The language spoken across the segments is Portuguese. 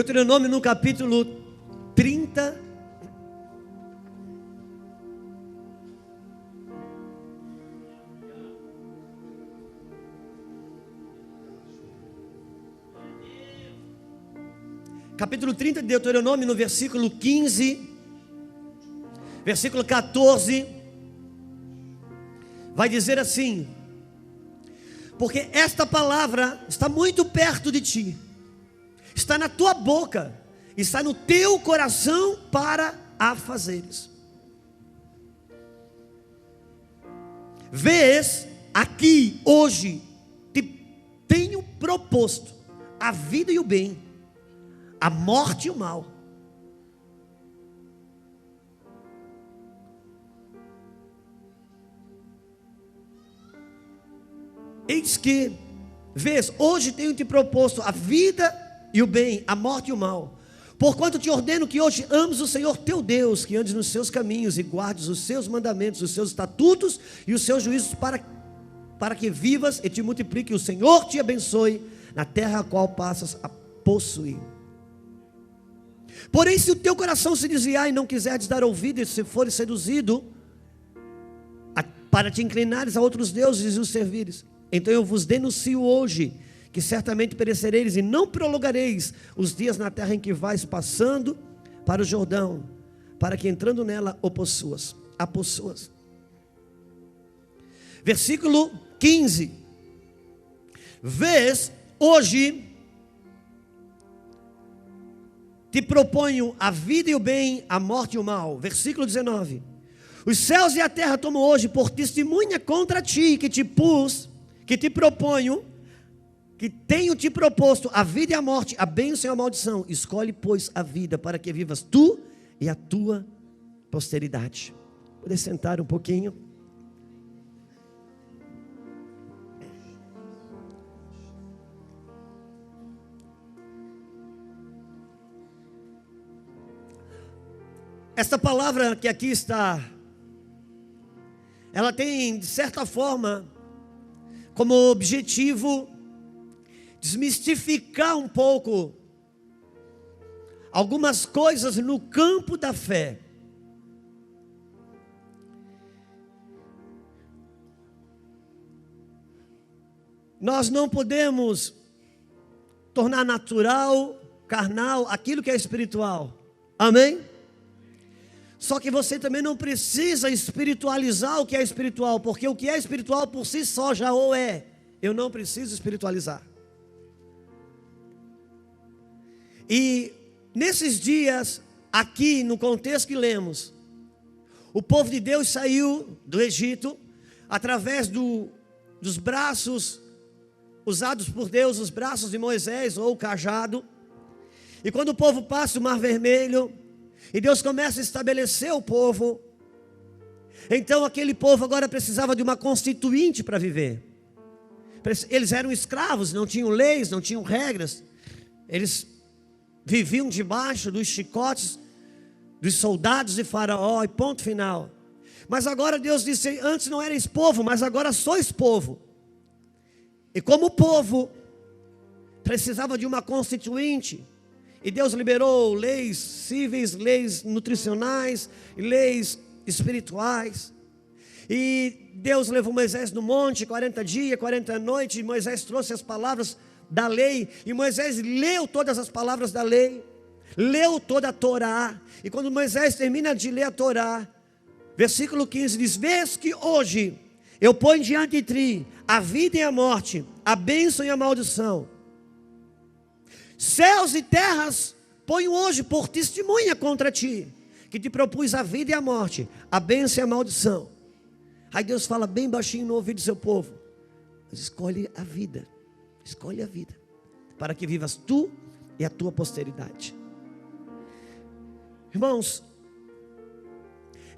Deuteronômio no capítulo 30. Capítulo 30 de Deuteronômio, no versículo 15, versículo 14, vai dizer assim: porque esta palavra está muito perto de ti, está na tua boca, está no teu coração para a fazeres. Vês aqui hoje, te tenho proposto a vida e o bem, a morte e o mal. Eis que, vês, hoje tenho te proposto a vida e o bem, a morte e o mal. Porquanto te ordeno que hoje ames o Senhor teu Deus, que andes nos seus caminhos e guardes os seus mandamentos, os seus estatutos e os seus juízos, para que vivas e te multiplique. O Senhor te abençoe na terra a qual passas a possuir. Porém, se o teu coração se desviar e não quiseres dar ouvido, e se fores seduzido para te inclinares a outros deuses e os servires, então eu vos denuncio hoje, que certamente perecereis e não prolongareis os dias na terra em que vais passando para o Jordão, para que entrando nela a possuas. Versículo 15. Vês, hoje te proponho a vida e o bem, a morte e o mal. Versículo 19. Os céus e a terra tomam hoje por testemunha contra ti, que te proponho, que tenho te proposto a vida e a morte, a bênção e a maldição. Escolhe, pois, a vida, para que vivas tu e a tua posteridade. Poder sentar um pouquinho. Esta palavra que aqui está, ela tem, de certa forma, como objetivo desmistificar um pouco algumas coisas no campo da fé. Nós não podemos tornar natural, carnal, aquilo que é espiritual. Amém? Só que você também não precisa espiritualizar o que é espiritual, porque o que é espiritual por si só já o é. Eu não preciso espiritualizar. E nesses dias, aqui no contexto que lemos, o povo de Deus saiu do Egito através dos braços usados por Deus, os braços de Moisés ou o cajado. E quando o povo passa o Mar Vermelho, e Deus começa a estabelecer o povo, então aquele povo agora precisava de uma constituinte para viver. Eles eram escravos, não tinham leis, não tinham regras. Eles viviam debaixo dos chicotes dos soldados de Faraó, e ponto final. Mas agora Deus disse: antes não erais povo, mas agora sois povo. E como o povo precisava de uma constituinte, e Deus liberou leis cíveis, leis nutricionais, leis espirituais. E Deus levou Moisés no monte, 40 dias, 40 noites, e Moisés trouxe as palavras da lei, e Moisés leu todas as palavras da lei, leu toda a Torá. E quando Moisés termina de ler a Torá, versículo 15 diz: vês que hoje eu ponho diante de ti a vida e a morte, a bênção e a maldição. Céus e terras ponho hoje por testemunha contra ti, que te propus a vida e a morte, a bênção e a maldição. Aí Deus fala bem baixinho no ouvido do seu povo: mas escolhe a vida, para que vivas tu e a tua posteridade. Irmãos,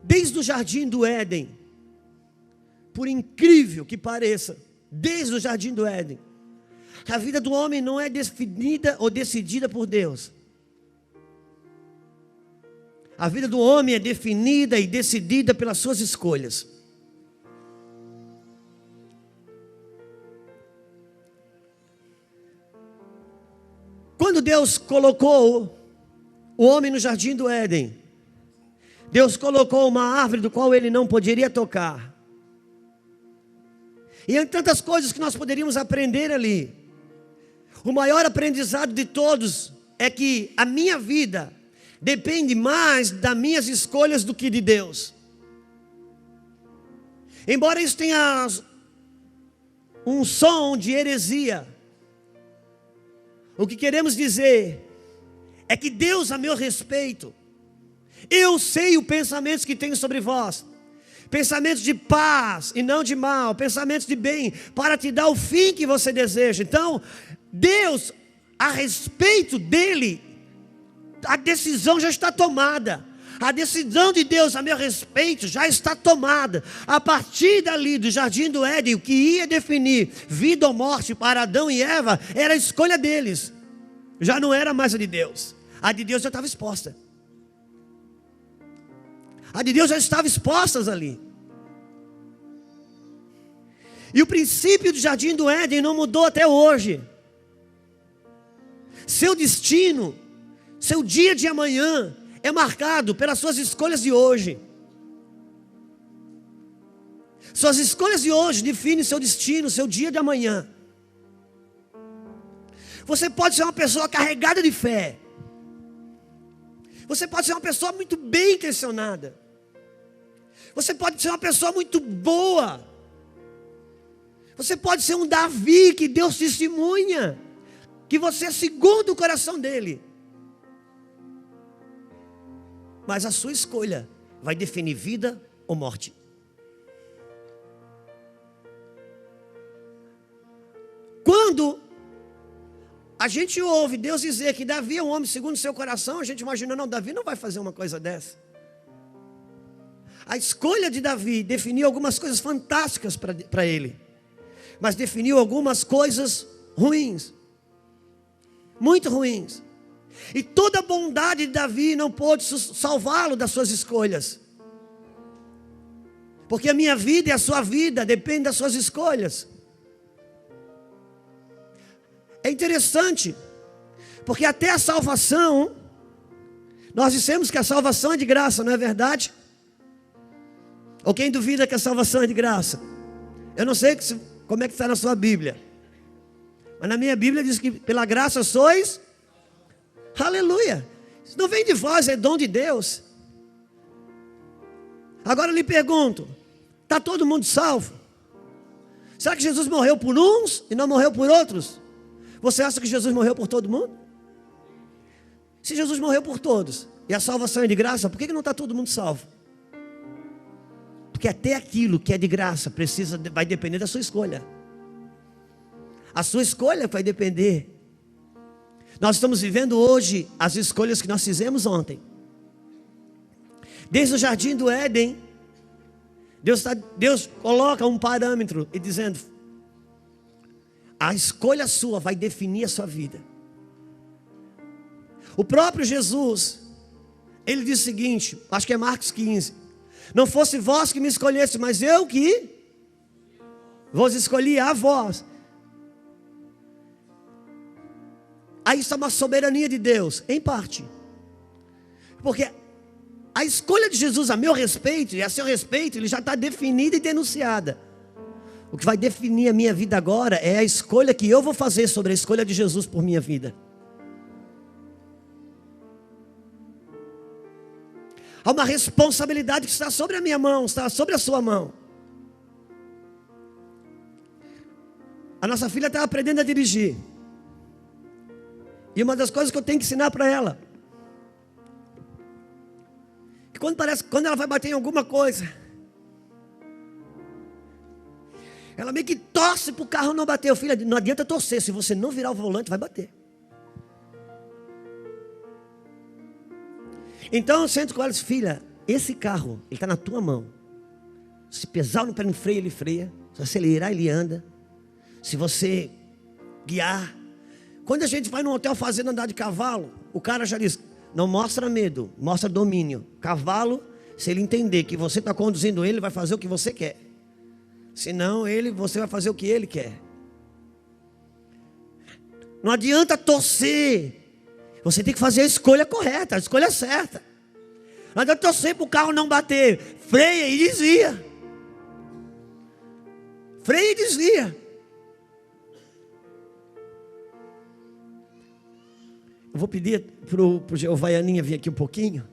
desde o jardim do Éden, por incrível que pareça, desde o jardim do Éden, a vida do homem não é definida ou decidida por Deus. A vida do homem é definida e decidida pelas suas escolhas. Quando Deus colocou o homem no jardim do Éden, Deus colocou uma árvore do qual ele não poderia tocar. E em tantas coisas que nós poderíamos aprender ali. O maior aprendizado de todos é que a minha vida depende mais das minhas escolhas do que de Deus. Embora isso tenha um som de heresia, o que queremos dizer é que Deus, a meu respeito, eu sei os pensamentos que tenho sobre vós, pensamentos de paz e não de mal, pensamentos de bem, para te dar o fim que você deseja. Então, Deus, a respeito dele, a decisão já está tomada. A decisão de Deus a meu respeito já está tomada. A partir dali do jardim do Éden, o que ia definir vida ou morte para Adão e Eva era a escolha deles. Já não era mais a de Deus. A de Deus já estava exposta. A de Deus já estava exposta ali. E o princípio do jardim do Éden não mudou até hoje. Seu destino, seu dia de amanhã é marcado pelas suas escolhas de hoje. Suas escolhas de hoje definem seu destino, seu dia de amanhã. Você pode ser uma pessoa carregada de fé. Você pode ser uma pessoa muito bem intencionada. Você pode ser uma pessoa muito boa. Você pode ser um Davi que Deus testemunha que você é segundo o coração dele. Mas a sua escolha vai definir vida ou morte. Quando a gente ouve Deus dizer que Davi é um homem segundo o seu coração, a gente imagina, não, Davi não vai fazer uma coisa dessa. A escolha de Davi definiu algumas coisas fantásticas para ele, mas definiu algumas coisas ruins, muito ruins. E toda a bondade de Davi não pôde salvá-lo das suas escolhas. Porque a minha vida e a sua vida dependem das suas escolhas. É interessante, porque até a salvação, nós dissemos que a salvação é de graça, não é verdade? Ou quem duvida que a salvação é de graça? Eu não sei como é que está na sua Bíblia, mas na minha Bíblia diz que pela graça sois... Aleluia. Isso não vem de vós, é dom de Deus. Agora eu lhe pergunto, está todo mundo salvo? Será que Jesus morreu por uns e não morreu por outros? Você acha que Jesus morreu por todo mundo? Se Jesus morreu por todos e a salvação é de graça, por que não está todo mundo salvo? Porque até aquilo que é de graça vai depender da sua escolha. A sua escolha vai depender. Nós estamos vivendo hoje as escolhas que nós fizemos ontem. Desde o jardim do Éden, Deus coloca um parâmetro e dizendo: a escolha sua vai definir a sua vida. O próprio Jesus, ele diz o seguinte, acho que é Marcos 15: não fosse vós que me escolhesse, mas eu que vos escolhi a vós. Aí está uma soberania de Deus, em parte. Porque a escolha de Jesus a meu respeito e a seu respeito, ele já está definida e denunciada. O que vai definir a minha vida agora é a escolha que eu vou fazer sobre a escolha de Jesus por minha vida. Há uma responsabilidade que está sobre a minha mão, está sobre a sua mão. A nossa filha está aprendendo a dirigir. E uma das coisas que eu tenho que ensinar para ela, que quando ela vai bater em alguma coisa, ela meio que torce para o carro não bater. Filha, não adianta torcer, se você não virar o volante, vai bater. Então eu sento com ela e digo: filha, esse carro, ele está na tua mão. Se pesar no pé no freio, ele freia. Se acelerar, ele anda. Se você guiar. Quando a gente vai no hotel fazendo andar de cavalo, o cara já diz: não mostra medo, mostra domínio. Cavalo, se ele entender que você está conduzindo ele, vai fazer o que você quer. Senão você vai fazer o que ele quer. Não adianta torcer Você tem que fazer a escolha correta, a escolha certa. Não adianta torcer para o carro não bater. Freia e desvia. Freia e desvia. Eu vou pedir para o Jeová e a Aninha vir aqui um pouquinho.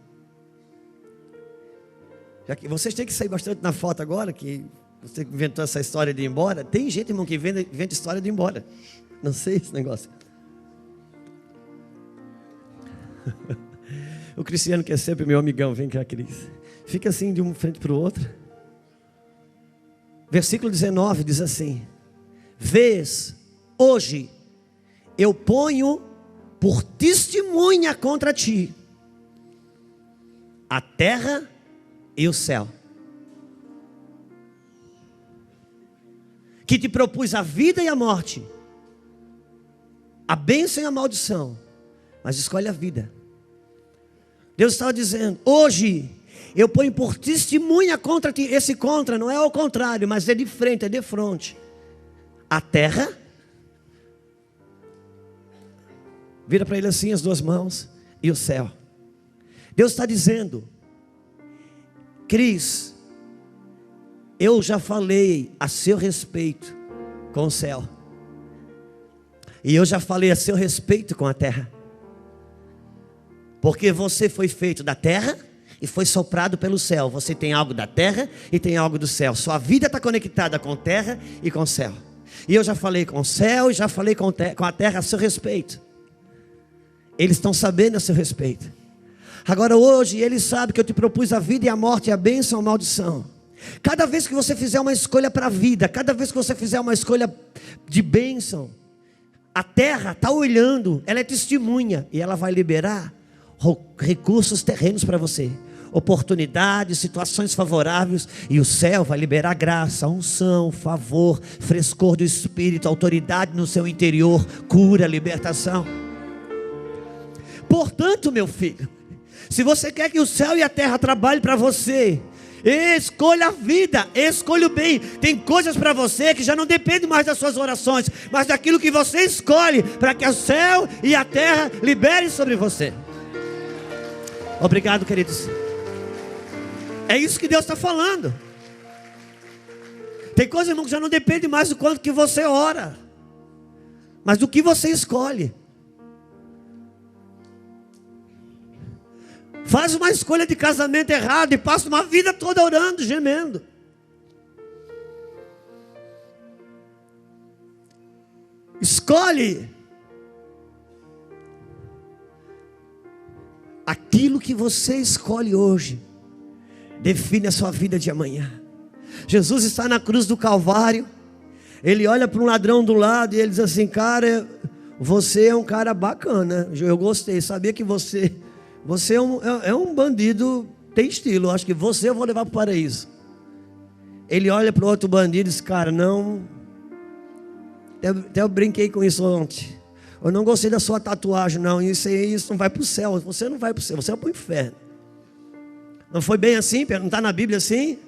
Já que vocês têm que sair bastante na foto agora, que você inventou essa história de ir embora. Tem gente, irmão, que inventa história de ir embora. Não sei esse negócio. O Cristiano, que é sempre meu amigão, vem cá, Cris. Fica assim de um frente para o outro. Versículo 19 diz assim: vês, hoje eu ponho por testemunha contra ti a terra e o céu, que te propus a vida e a morte, a bênção e a maldição, mas escolhe a vida. Deus estava dizendo: hoje eu ponho por testemunha contra ti. Esse contra não é ao contrário, mas é de frente, é de frente. A terra, vira para ele assim as duas mãos, e o céu. Deus está dizendo: Cris, eu já falei a seu respeito com o céu, e eu já falei a seu respeito com a terra, porque você foi feito da terra e foi soprado pelo céu. Você tem algo da terra e tem algo do céu. Sua vida está conectada com terra e com céu. E eu já falei com o céu e já falei com a terra a seu respeito. Eles estão sabendo a seu respeito. Agora hoje eles sabem que eu te propus a vida e a morte, a bênção e a maldição. Cada vez que você fizer uma escolha para a vida, cada vez que você fizer uma escolha de bênção, a terra está olhando, ela é testemunha, e ela vai liberar recursos terrenos para você, oportunidades, situações favoráveis, e o céu vai liberar graça, unção, favor, frescor do Espírito, autoridade no seu interior, cura, libertação. Portanto, meu filho, se você quer que o céu e a terra trabalhem para você, escolha a vida, escolha o bem. Tem coisas para você que já não dependem mais das suas orações, mas daquilo que você escolhe, para que o céu e a terra liberem sobre você. Obrigado, queridos. É isso que Deus está falando. Tem coisas, irmão, que já não depende mais do quanto que você ora, mas do que você escolhe. Faz uma escolha de casamento errado e passa uma vida toda orando, gemendo. Escolhe aquilo que você escolhe hoje, define a sua vida de amanhã. Jesus está na cruz do Calvário. Ele olha para um ladrão do lado e ele diz assim: cara, você é um cara bacana, eu gostei, sabia que você é um bandido, tem estilo, acho que você eu vou levar para o paraíso. Ele olha para o outro bandido e diz: cara, não, até eu brinquei com isso ontem, eu não gostei da sua tatuagem não, isso não vai para o céu, você não vai para o céu, você vai para o inferno. Não foi bem assim? Não está na Bíblia assim?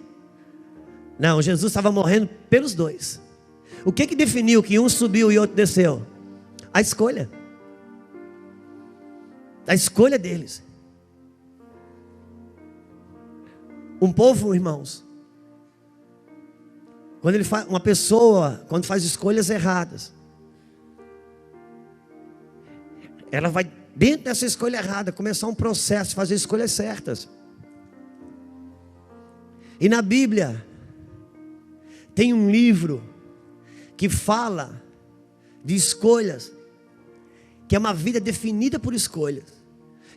Não, Jesus estava morrendo pelos dois. O que definiu que um subiu e outro desceu? A escolha. A escolha deles. Um povo, irmãos, uma pessoa, quando faz escolhas erradas, ela vai, dentro dessa escolha errada, começar um processo de fazer escolhas certas. E na Bíblia tem um livro que fala de escolhas, que é uma vida definida por escolhas.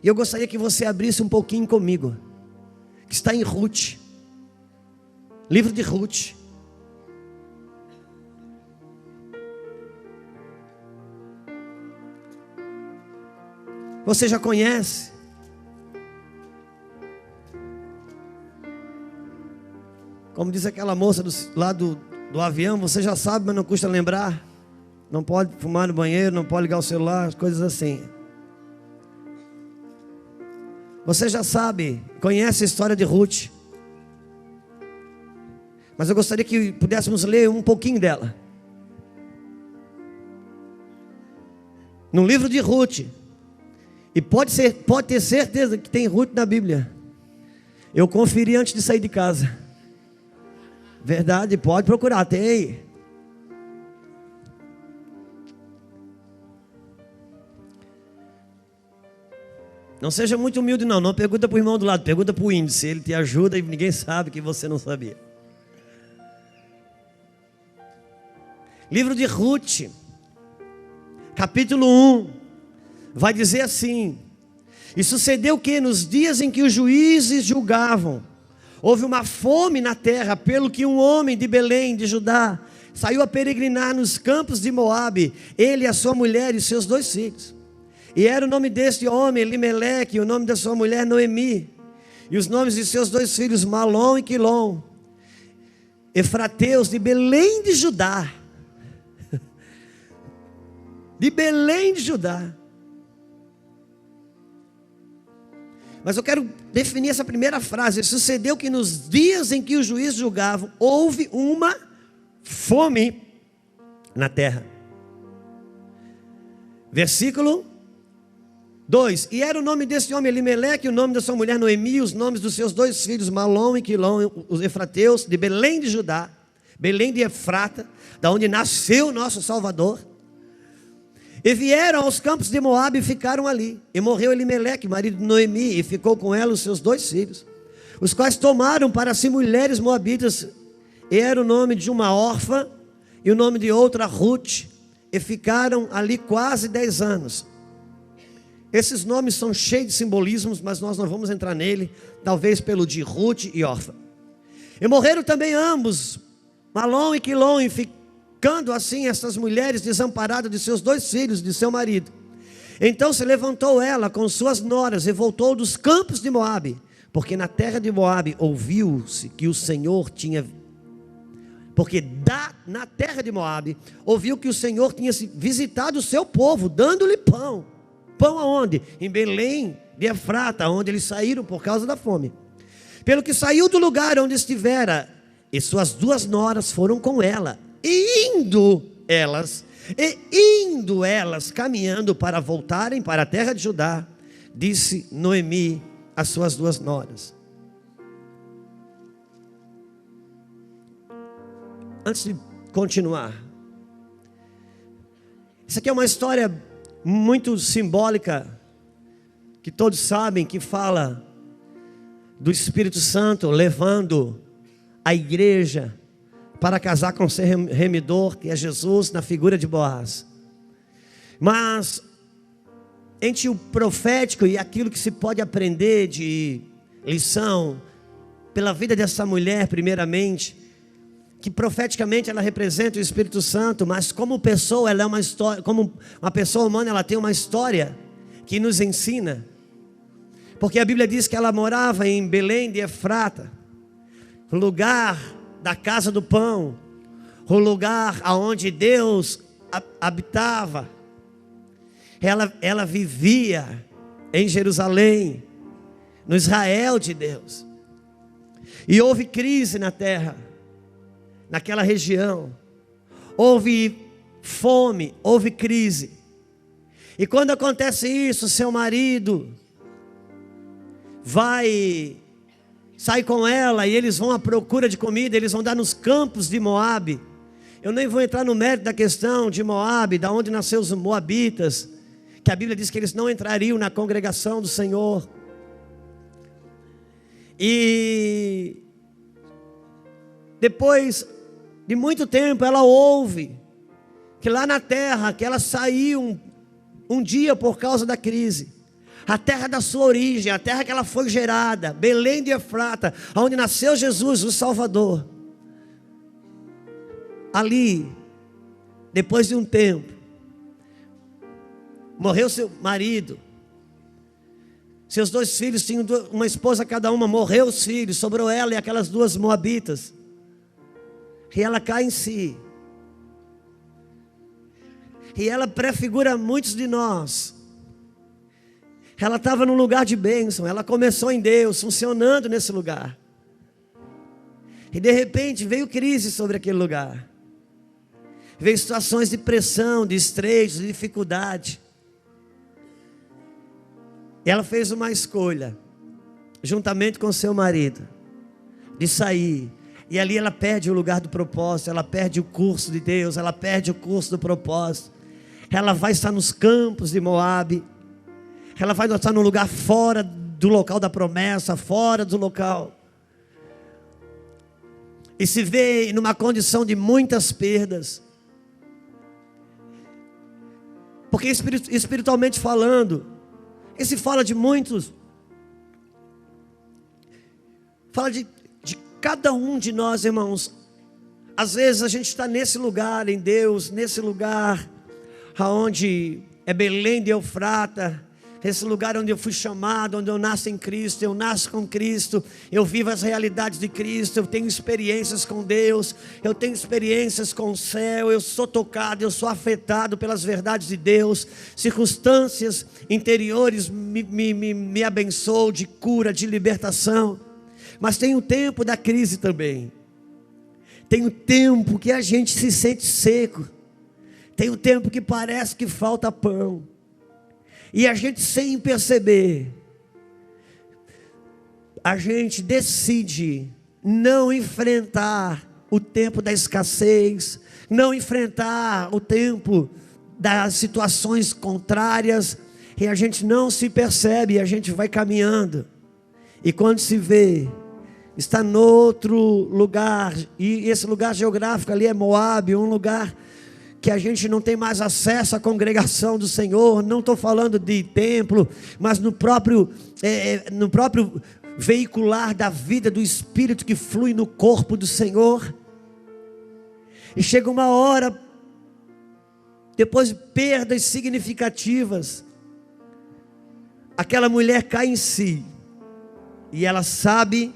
E eu gostaria que você abrisse um pouquinho comigo, que está em Ruth, livro de Ruth. Você já conhece? Como diz aquela moça lá do avião, você já sabe, mas não custa lembrar. Não pode fumar no banheiro, não pode ligar o celular, coisas assim. Você já sabe, conhece a história de Ruth. Mas eu gostaria que pudéssemos ler um pouquinho dela. No livro de Ruth, E pode ter certeza que tem Ruth na Bíblia. Eu conferi antes de sair de casa. Verdade, pode procurar, tem. Não seja muito humilde não pergunta para o irmão do lado, pergunta para o índice, ele te ajuda e ninguém sabe que você não sabia. Livro de Ruth, capítulo 1, vai dizer assim: e sucedeu que nos dias em que os juízes julgavam, houve uma fome na terra, pelo que um homem de Belém, de Judá, saiu a peregrinar nos campos de Moabe, ele, a sua mulher e seus 2 filhos. E era o nome deste homem Elimeleque, e o nome da sua mulher Noemi, e os nomes de seus 2 filhos Malom e Quilom, efrateus de Belém de Judá. De Belém de Judá. Mas eu quero definir essa primeira frase. Sucedeu que nos dias em que os juízes julgavam, houve uma fome na terra. Versículo 2. E era o nome desse homem Elimeleque, o nome da sua mulher Noemi, os nomes dos seus 2 filhos Malom e Quilom, os efrateus de Belém de Judá, Belém de Efrata, da onde nasceu o nosso Salvador. E vieram aos campos de Moabe e ficaram ali. E morreu Elimeleque, marido de Noemi, e ficou com ela os seus 2 filhos, os quais tomaram para si mulheres moabitas. E era o nome de uma órfã e o nome de outra Ruth. E ficaram ali quase 10 anos. Esses nomes são cheios de simbolismos, mas nós não vamos entrar nele, talvez pelo de Ruth e órfã. E morreram também ambos, Malom e Quilom, e ficando assim essas mulheres desamparadas de seus 2 filhos, de seu marido. Então se levantou ela com suas noras e voltou dos campos de Moabe, porque na terra de Moabe ouviu-se que o Senhor tinha... na terra de Moabe ouviu que o Senhor tinha visitado o seu povo, dando-lhe pão. Pão aonde? Em Belém de Efrata, onde eles saíram por causa da fome. Pelo que saiu do lugar onde estivera, e suas 2 noras foram com ela, e indo elas caminhando para voltarem para a terra de Judá, disse Noemi às suas 2 noras. Antes de continuar, isso aqui é uma história muito simbólica, que todos sabem, que fala do Espírito Santo levando a igreja para casar com o seu remidor, que é Jesus, na figura de Boaz. Mas entre o profético e aquilo que se pode aprender de lição pela vida dessa mulher, primeiramente, que profeticamente ela representa o Espírito Santo, mas como pessoa ela é uma história, como uma pessoa humana ela tem uma história que nos ensina. Porque a Bíblia diz que ela morava em Belém de Efrata, o lugar da casa do pão, o lugar aonde Deus habitava. Ela vivia em Jerusalém, no Israel de Deus. E houve crise na terra, naquela região. Houve fome, houve crise. E quando acontece isso, seu marido sai com ela e eles vão à procura de comida, eles vão dar nos campos de Moabe. Eu nem vou entrar no mérito da questão de Moabe, da onde nasceram os moabitas, que a Bíblia diz que eles não entrariam na congregação do Senhor. E depois de muito tempo ela ouve que lá na terra, que ela saiu um dia por causa da crise, a terra da sua origem, a terra que ela foi gerada, Belém de Efrata, onde nasceu Jesus, o Salvador. Ali, depois de um tempo, morreu seu marido, seus 2 filhos, tinham uma esposa cada uma, morreu os filhos, sobrou ela e aquelas 2 moabitas, e ela cai em si, e ela prefigura muitos de nós. Ela estava num lugar de bênção, ela começou em Deus, funcionando nesse lugar, e de repente veio crise sobre aquele lugar, veio situações de pressão, de estreitos, de dificuldade. ela fez uma escolha, juntamente com seu marido, de sair. E ali ela perde o lugar do propósito, ela perde o curso de Deus, ela perde o curso do propósito. Ela vai estar nos campos de Moabe, ela vai estar num lugar fora do local da promessa, fora do local, e se vê numa condição de muitas perdas, porque espiritualmente falando, esse fala de muitos, fala de cada um de nós, irmãos. Às vezes a gente está nesse lugar em Deus, nesse lugar aonde é Belém de Eufrata, esse lugar onde eu fui chamado, onde eu nasço em Cristo, eu nasço com Cristo, eu vivo as realidades de Cristo, eu tenho experiências com Deus, eu tenho experiências com o céu, eu sou tocado, eu sou afetado pelas verdades de Deus, circunstâncias interiores me abençoam de cura, de libertação. Mas tem o tempo da crise também, tem o tempo que a gente se sente seco, tem o tempo que parece que falta pão, e a gente, sem perceber, a gente decide não enfrentar o tempo da escassez, não enfrentar o tempo das situações contrárias, e a gente não se percebe, a gente vai caminhando, e quando se vê, está no outro lugar, e esse lugar geográfico ali é Moabe, um lugar que a gente não tem mais acesso à congregação do Senhor. Não estou falando de templo, mas no próprio veicular da vida do Espírito que flui no corpo do Senhor. E chega uma hora, depois de perdas significativas, aquela mulher cai em si, e ela sabe,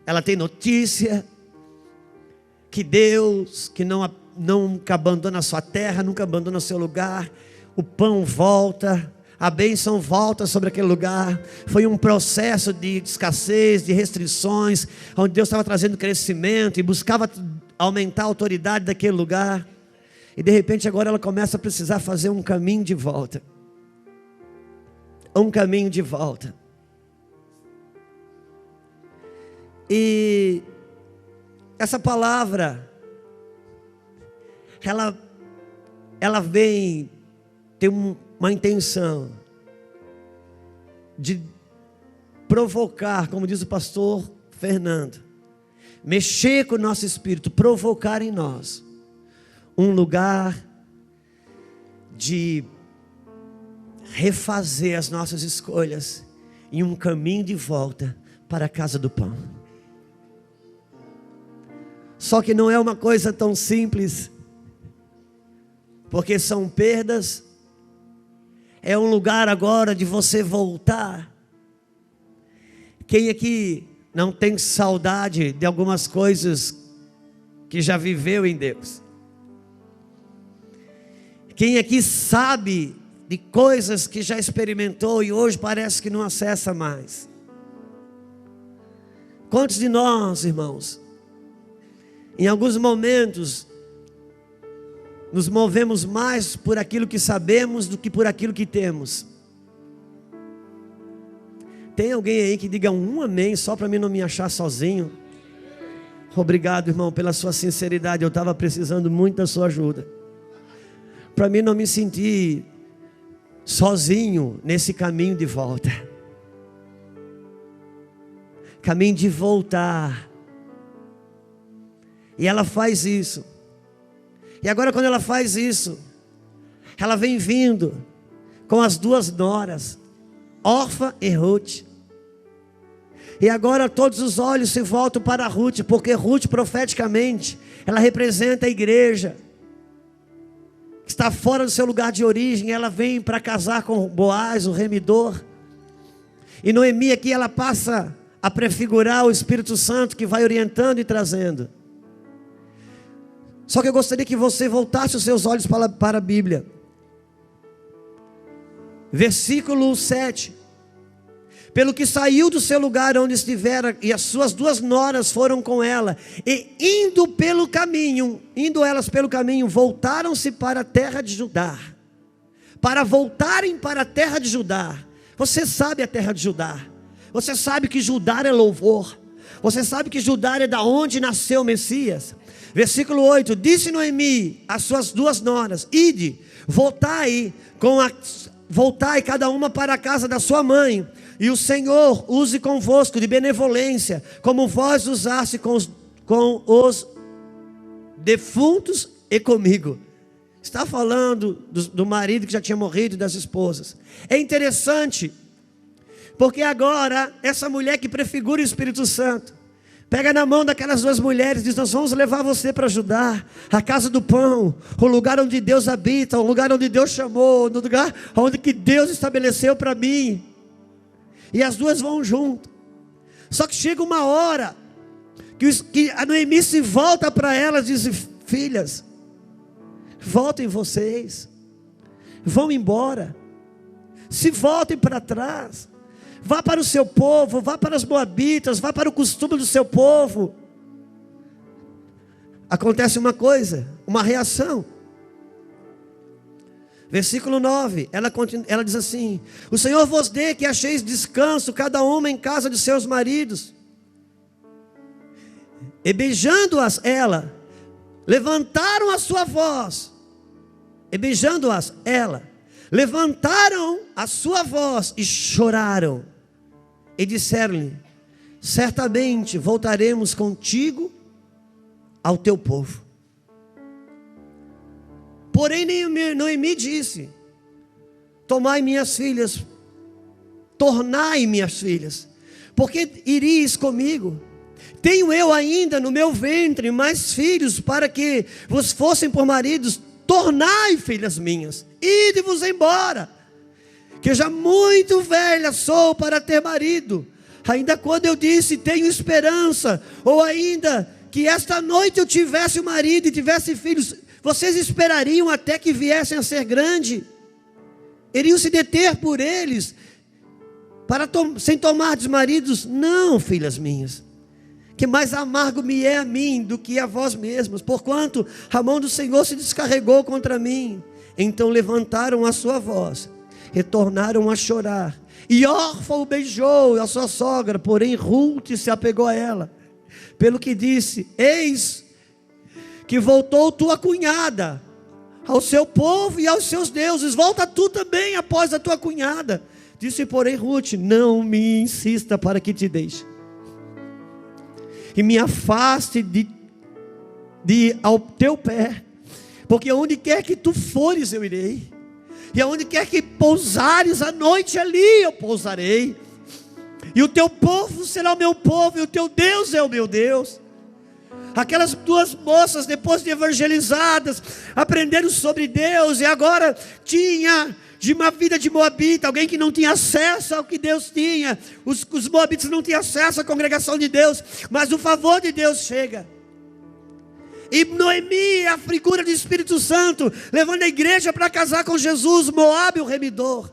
ela tem notícia, que Deus, que nunca abandona a sua terra, nunca abandona o seu lugar, o pão volta, a bênção volta sobre aquele lugar. Foi um processo de escassez, de restrições, onde Deus estava trazendo crescimento e buscava aumentar a autoridade daquele lugar, e de repente agora ela começa a precisar fazer um caminho de volta, e essa palavra, ela vem ter uma intenção de provocar, como diz o pastor Fernando, mexer com o nosso espírito, provocar em nós um lugar de refazer as nossas escolhas em um caminho de volta para a casa do pão. Só que não é uma coisa tão simples, porque são perdas. É um lugar agora de você voltar. Quem aqui não tem saudade de algumas coisas que já viveu em Deus? Quem aqui sabe de coisas que já experimentou e hoje parece que não acessa mais? Quantos de nós, irmãos, em alguns momentos nos movemos mais por aquilo que sabemos do que por aquilo que temos? Tem alguém aí que diga um amém, só para mim não me achar sozinho? Obrigado, irmão, pela sua sinceridade. Eu estava precisando muito da sua ajuda, para mim não me sentir sozinho nesse caminho de volta. Caminho de voltar. E ela faz isso. E agora quando ela faz isso, ela vem vindo com as duas noras, Orfa e Ruth. E agora todos os olhos se voltam para Ruth, porque Ruth profeticamente, ela representa a igreja, que está fora do seu lugar de origem. Ela vem para casar com Boaz, o remidor. E Noemi aqui, ela passa a prefigurar o Espírito Santo, que vai orientando e trazendo. Só que eu gostaria que você voltasse os seus olhos para a Bíblia. Versículo 7. Pelo que saiu do seu lugar onde estivera, e as suas duas noras foram com ela, e indo elas pelo caminho, voltaram-se para a terra de Judá. Para voltarem para a terra de Judá. Você sabe a terra de Judá. Você sabe que Judá é louvor. Você sabe que Judá é da onde nasceu o Messias. Versículo 8: disse Noemi às suas duas noras: ide, voltai cada uma para a casa da sua mãe, e o Senhor use convosco de benevolência, como vós usaste com os defuntos e comigo. Está falando do marido que já tinha morrido e das esposas. É interessante, porque agora essa mulher que prefigura o Espírito Santo pega na mão daquelas duas mulheres e diz: nós vamos levar você para Judá, a casa do pão, o lugar onde Deus habita, o lugar onde Deus chamou, no lugar onde que Deus estabeleceu para mim. E as duas vão junto. Só que chega uma hora que a Noemi se volta para elas e diz: filhas, voltem vocês, vão embora, se voltem para trás, vá para o seu povo, vá para os moabitas, vá para o costume do seu povo. Acontece uma coisa, uma reação. Versículo 9, ela diz assim: o Senhor vos dê que acheis descanso, cada uma em casa de seus maridos. E beijando-as levantaram a sua voz. E beijando-as levantaram a sua voz e choraram. E disseram-lhe: certamente voltaremos contigo ao teu povo. Porém Noemi disse: tomai minhas filhas, tornai minhas filhas, porque iris comigo. Tenho eu ainda no meu ventre mais filhos, para que vos fossem por maridos. Tornai, filhas minhas, ide-vos embora, que já muito velha sou para ter marido. Ainda quando eu disse tenho esperança, ou ainda que esta noite eu tivesse um marido e tivesse filhos, vocês esperariam até que viessem a ser grande? Iriam se deter por eles, sem tomar maridos? Não, filhas minhas, que mais amargo me é a mim do que a vós mesmos, porquanto a mão do Senhor se descarregou contra mim. Então levantaram a sua voz, retornaram a chorar, e Orfa o beijou, a sua sogra, porém Ruth se apegou a ela, pelo que disse: eis que voltou tua cunhada ao seu povo e aos seus deuses, volta tu também após a tua cunhada. Disse porém Ruth: não me insista para que te deixe e me afaste de ao teu pé, porque onde quer que tu fores eu irei, e aonde quer que pousares a noite, ali eu pousarei, e o teu povo será o meu povo, e o teu Deus é o meu Deus. Aquelas duas moças, depois de evangelizadas, aprenderam sobre Deus, e agora tinha de uma vida de moabita, alguém que não tinha acesso ao que Deus tinha. Os moabitas não tinham acesso à congregação de Deus, mas o favor de Deus chega. E Noemi, a figura do Espírito Santo, levando a igreja para casar com Jesus, Moabe o remidor.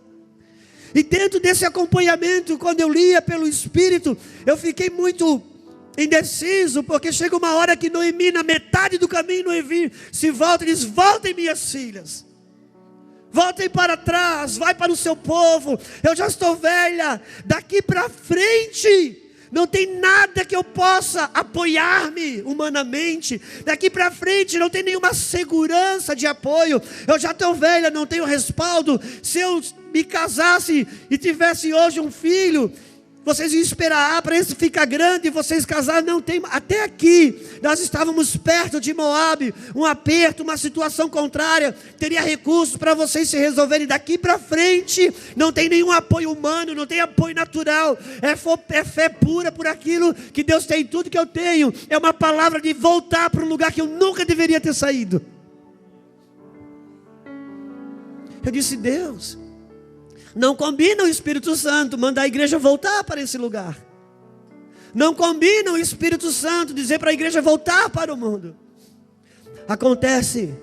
E dentro desse acompanhamento, quando eu lia pelo Espírito, eu fiquei muito indeciso, porque chega uma hora que Noemi, na metade do caminho, Noemi se volta e diz: voltem minhas filhas, voltem para trás, vai para o seu povo, eu já estou velha, daqui para frente não tem nada que eu possa apoiar-me humanamente, daqui para frente não tem nenhuma segurança de apoio, eu já estou velha, não tenho respaldo. Se eu me casasse e tivesse hoje um filho, vocês iam esperar para esse ficar grande e vocês casar. Não tem. Até aqui nós estávamos perto de Moabe, um aperto, uma situação contrária, teria recursos para vocês se resolverem. Daqui para frente não tem nenhum apoio humano, não tem apoio natural, é fé pura por aquilo que Deus tem. Tudo que eu tenho é uma palavra de voltar para um lugar que eu nunca deveria ter saído. Eu disse: Deus, não combina o Espírito Santo mandar a igreja voltar para esse lugar. Não combina o Espírito Santo dizer para a igreja voltar para o mundo. Acontece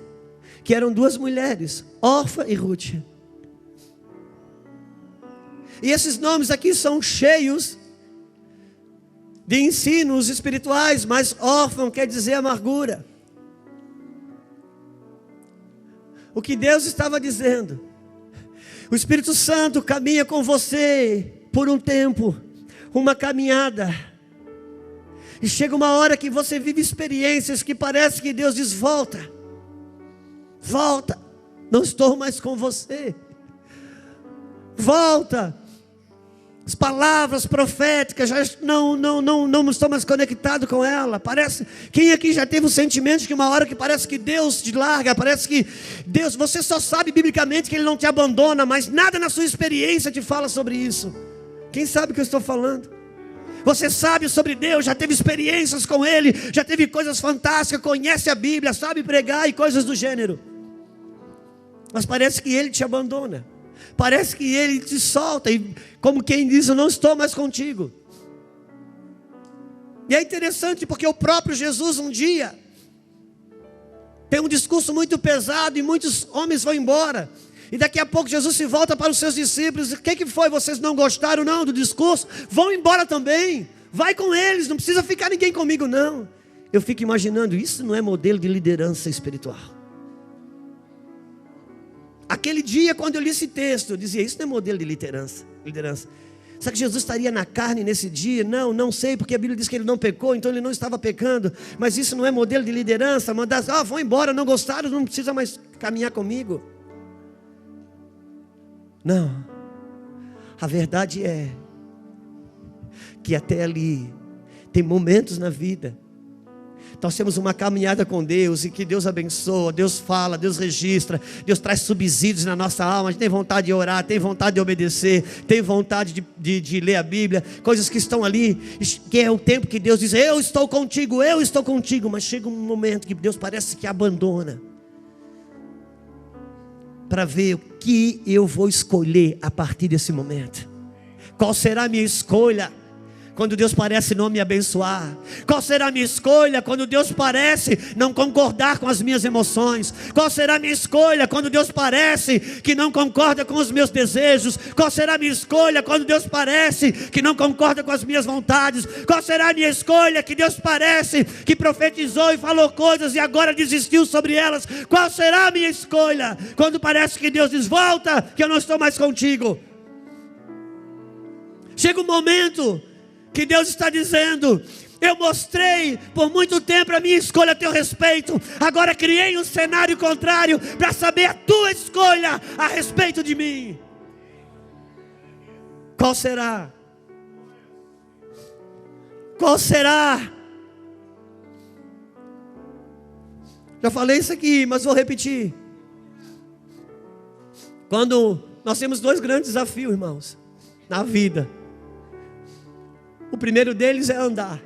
que eram duas mulheres, Orfa e Ruth. E esses nomes aqui são cheios de ensinos espirituais, mas órfão quer dizer amargura. O que Deus estava dizendo: O Espírito Santo caminha com você por um tempo, uma caminhada. E chega uma hora que você vive experiências que parece que Deus diz: volta, volta, não estou mais com você. Volta. As palavras proféticas já não estou mais conectado com ela. Parece, quem aqui já teve o sentimento de que uma hora que parece que Deus te larga, parece que Deus, você só sabe biblicamente que Ele não te abandona, mas nada na sua experiência te fala sobre isso. Quem sabe o que eu estou falando? Você sabe sobre Deus, já teve experiências com Ele, já teve coisas fantásticas, conhece a Bíblia, sabe pregar e coisas do gênero, mas parece que Ele te abandona. Parece que Ele te solta, e como quem diz: eu não estou mais contigo. E é interessante porque o próprio Jesus um dia tem um discurso muito pesado, e muitos homens vão embora. E daqui a pouco Jesus se volta para os seus discípulos: o que foi? Vocês não gostaram não do discurso? Vão embora também, vai com eles, não precisa ficar ninguém comigo não. Eu fico imaginando, isso não é modelo de liderança espiritual? Aquele dia, quando eu li esse texto, eu dizia: isso não é modelo de liderança. Será que Jesus estaria na carne nesse dia? Não sei, porque a Bíblia diz que Ele não pecou, então Ele não estava pecando. Mas isso não é modelo de liderança. Mandar: vão embora, não gostaram, não precisa mais caminhar comigo. Não. A verdade é que até ali tem momentos na vida nós temos uma caminhada com Deus, e que Deus abençoa, Deus fala, Deus registra, Deus traz subsídios na nossa alma. A gente tem vontade de orar, tem vontade de obedecer, tem vontade de ler a Bíblia, coisas que estão ali, que é o tempo que Deus diz: eu estou contigo, mas chega um momento que Deus parece que abandona, para ver o que eu vou escolher a partir desse momento. Qual será a minha escolha quando Deus parece não me abençoar? Qual será a minha escolha quando Deus parece não concordar com as minhas emoções? Qual será a minha escolha quando Deus parece que não concorda com os meus desejos? Qual será a minha escolha quando Deus parece que não concorda com as minhas vontades? Qual será a minha escolha que Deus parece que profetizou e falou coisas e agora desistiu sobre elas? Qual será a minha escolha quando parece que Deus diz: volta, que eu não estou mais contigo? Chega um momento que Deus está dizendo: eu mostrei por muito tempo a minha escolha a teu respeito, agora criei um cenário contrário para saber a tua escolha a respeito de mim. Qual será? Qual será? Já falei isso aqui, mas vou repetir. Quando nós temos dois grandes desafios, irmãos, na vida. O primeiro deles é andar.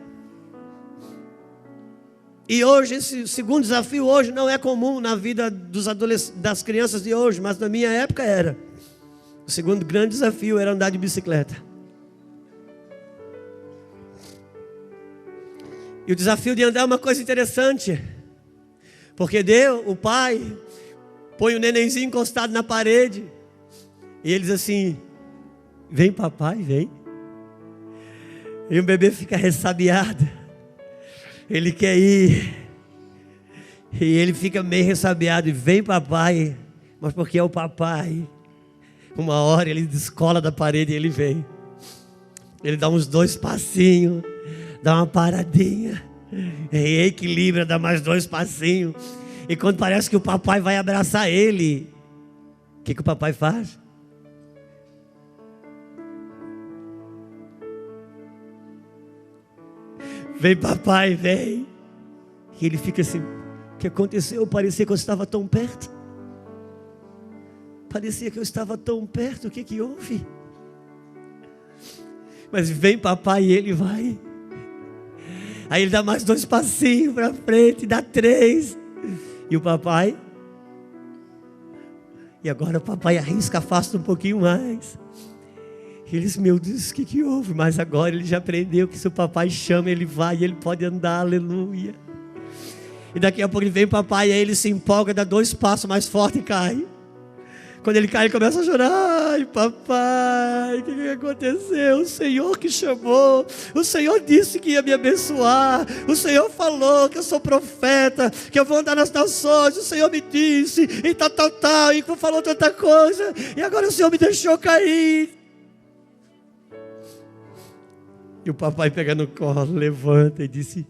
E hoje, esse segundo desafio hoje não é comum na vida das crianças de hoje, mas na minha época era. O segundo grande desafio era andar de bicicleta. E o desafio de andar é uma coisa interessante, porque Deus, o pai, põe o nenenzinho encostado na parede, e ele diz assim: vem papai, vem. E o bebê fica ressabiado, ele quer ir, e ele fica meio ressabiado, e vem papai, mas porque é o papai. Uma hora ele descola da parede e ele vem, ele dá uns 2 passinhos, dá uma paradinha, equilibra, dá mais 2 passinhos, e quando parece que o papai vai abraçar ele, o que o papai faz? Vem papai, vem. E ele fica assim: o que aconteceu? Parecia que eu estava tão perto. Parecia que eu estava tão perto. O que houve? Mas vem papai, e ele vai. Aí ele dá mais 2 passinhos para frente, dá 3. E o papai? E agora o papai arrisca, afasta um pouquinho mais. Ele diz: meu Deus, o que houve? Mas agora ele já aprendeu que se o papai chama, ele vai e ele pode andar, aleluia. E daqui a pouco ele vem papai, e aí ele se empolga, dá 2 passos mais forte e cai. Quando ele cai, ele começa a chorar. Ai, papai, o que aconteceu? O Senhor que chamou. O Senhor disse que ia me abençoar. O Senhor falou que eu sou profeta, que eu vou andar nas nações. O Senhor me disse, e tal, e falou tanta coisa. E agora o Senhor me deixou cair. E o papai pega no colo, levanta e disse: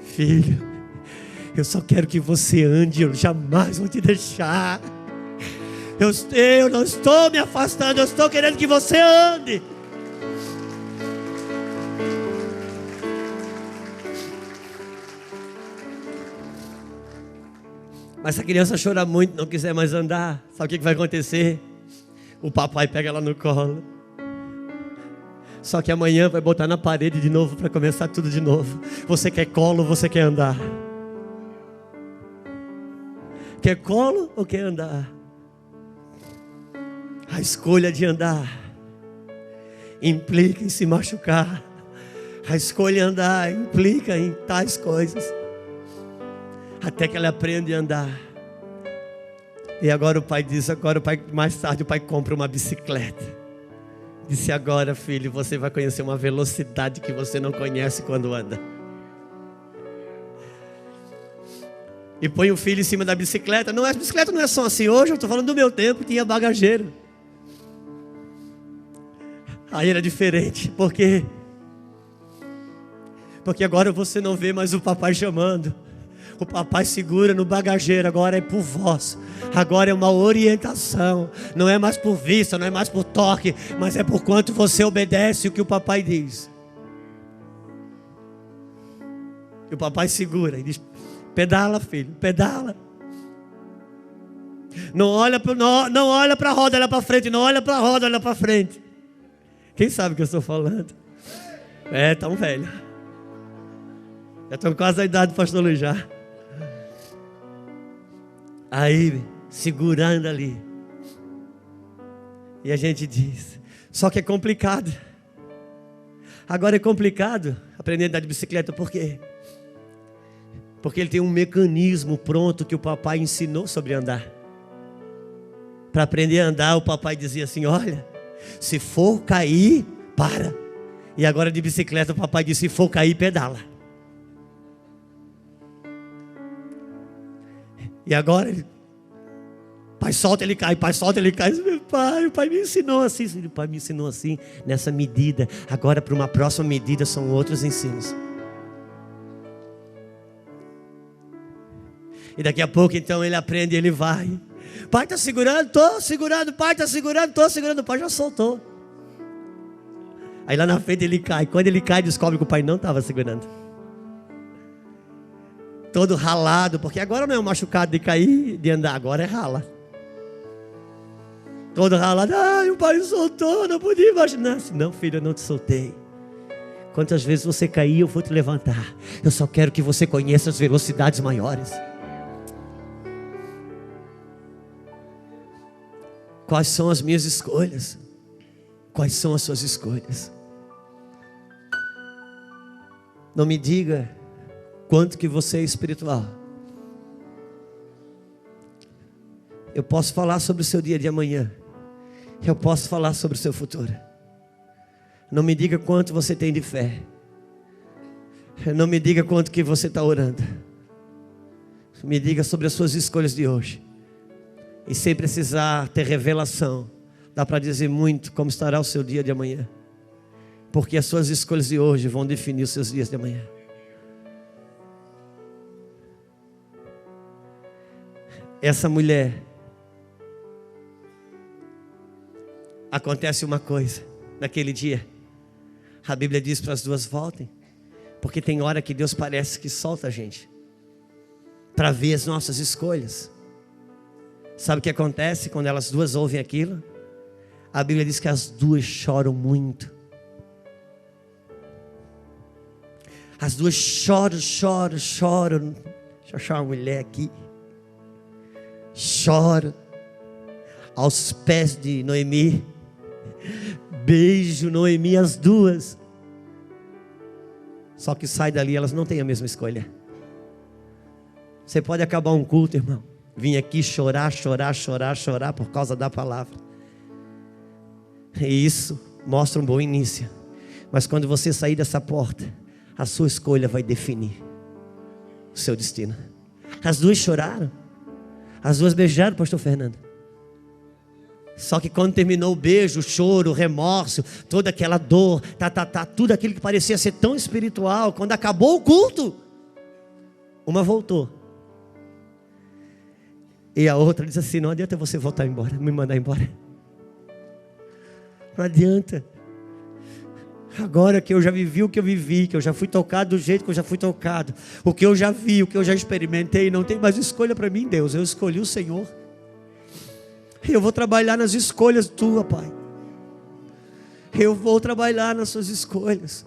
filho, eu só quero que você ande, eu jamais vou te deixar. Eu não estou me afastando, eu estou querendo que você ande. Mas se a criança chora muito, não quiser mais andar, sabe o que vai acontecer? O papai pega ela no colo. Só que amanhã vai botar na parede de novo para começar tudo de novo. Você quer colo ou você quer andar? Quer colo ou quer andar? A escolha de andar implica em se machucar. A escolha de andar implica em tais coisas. Até que ela aprende a andar. E agora o pai diz, mais tarde o pai compra uma bicicleta. Disse: agora, filho, você vai conhecer uma velocidade que você não conhece quando anda. E põe o filho em cima da bicicleta. A bicicleta não é só assim. Hoje eu estou falando do meu tempo, tinha bagageiro. Aí era diferente. Por quê? Porque agora você não vê mais o papai chamando. O papai segura no bagageiro. Agora é por voz. Agora é uma orientação. Não é mais por vista, não é mais por toque, mas é por quanto você obedece o que o papai diz. E o papai segura e diz: pedala, filho, pedala. Não olha para a roda, olha para frente. Não olha para a roda, olha para frente. Quem sabe o que eu estou falando? É, tão velho. Já estão quase a idade do pastor Luiz já. Aí, segurando ali. E a gente diz: só que é complicado. Agora é complicado aprender a andar de bicicleta. Por quê? Porque ele tem um mecanismo pronto que o papai ensinou sobre andar. Para aprender a andar, o papai dizia assim: olha, se for cair, para. E agora de bicicleta o papai disse: se for cair, pedala. E agora pai solta, ele cai, pai solta, ele cai. Meu pai, o pai me ensinou assim. O pai me ensinou assim, nessa medida. Agora para uma próxima medida são outros ensinos. E daqui a pouco então ele aprende, ele vai. Pai está segurando, estou segurando. Pai está segurando, estou segurando. O pai já soltou. Aí lá na frente ele cai. Quando ele cai, descobre que o pai não estava segurando. Todo ralado, porque agora não é um machucado de cair, de andar, agora é rala. Todo ralado. Ai, o pai soltou, não podia imaginar. Não, filho, eu não te soltei. Quantas vezes você cair, eu vou te levantar. Eu só quero que você conheça as velocidades maiores. Quais são as minhas escolhas? Quais são as suas escolhas? Não me diga quanto que você é espiritual. Eu posso falar sobre o seu dia de amanhã. Eu posso falar sobre o seu futuro. Não me diga quanto você tem de fé. Não me diga quanto que você está orando. Me diga sobre as suas escolhas de hoje. E sem precisar ter revelação, dá para dizer muito como estará o seu dia de amanhã. Porque as suas escolhas de hoje vão definir os seus dias de amanhã. Essa mulher, acontece uma coisa naquele dia. A Bíblia diz para as duas: voltem. Porque tem hora que Deus parece que solta a gente para ver as nossas escolhas. Sabe o que acontece quando elas duas ouvem aquilo? A Bíblia diz que as duas choram muito. As duas choram. Deixa eu achar uma mulher aqui. Choram aos pés de Noemi. Beijo Noemi, as duas. Só que sai dali, elas não têm a mesma escolha. Você pode acabar um culto, irmão. Vim aqui chorar por causa da palavra. E isso mostra um bom início. Mas quando você sair dessa porta, a sua escolha vai definir o seu destino. As duas choraram. As duas beijaram o pastor Fernando. Só que quando terminou o beijo, o choro, o remorso, toda aquela dor, tudo aquilo que parecia ser tão espiritual, quando acabou o culto, uma voltou. E a outra disse assim: não adianta você voltar embora, me mandar embora. Não adianta. Agora que eu já vivi o que eu vivi, que eu já fui tocado do jeito que eu já fui tocado, o que eu já vi, o que eu já experimentei, não tem mais escolha para mim, Deus. Eu escolhi o Senhor. Eu vou trabalhar nas escolhas tuas, Pai. Eu vou trabalhar nas suas escolhas.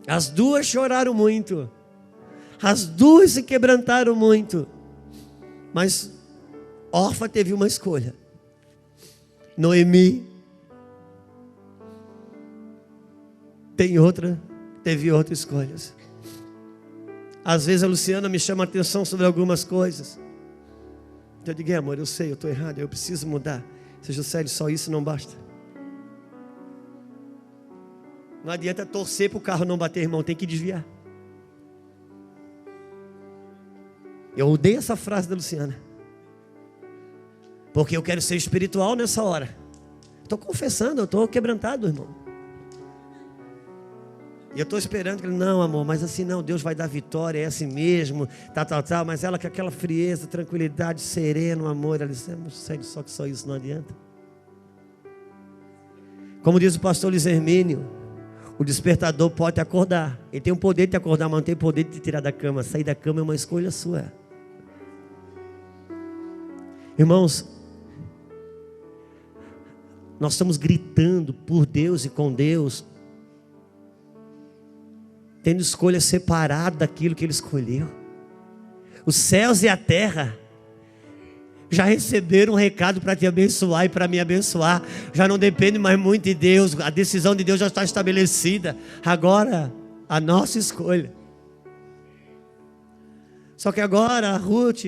As duas choraram muito. As duas se quebrantaram muito. Mas Orfa teve uma escolha. Noemi teve outra escolha. Às vezes a Luciana me chama a atenção sobre algumas coisas. Eu digo: amor, eu sei, eu estou errado, eu preciso mudar. Seja sério, só isso não basta. Não adianta torcer para o carro não bater, irmão, tem que desviar. Eu odeio essa frase da Luciana, porque eu quero ser espiritual nessa hora. Estou confessando, eu estou quebrantado, irmão. E eu estou esperando que ele: não, amor, mas assim não, Deus vai dar vitória, é assim mesmo, tal. Mas ela com aquela frieza, tranquilidade, sereno, amor, ela disse: sério, só que só isso não adianta. Como diz o pastor Luiz Hermínio, o despertador pode te acordar. Ele tem o poder de te acordar, mas não tem o poder de te tirar da cama. Sair da cama é uma escolha sua. Irmãos, nós estamos gritando por Deus e com Deus, tendo escolha separada daquilo que Ele escolheu. Os céus e a terra já receberam um recado para te abençoar e para me abençoar. Já não depende mais muito de Deus. A decisão de Deus já está estabelecida. Agora, a nossa escolha. Só que agora a Ruth,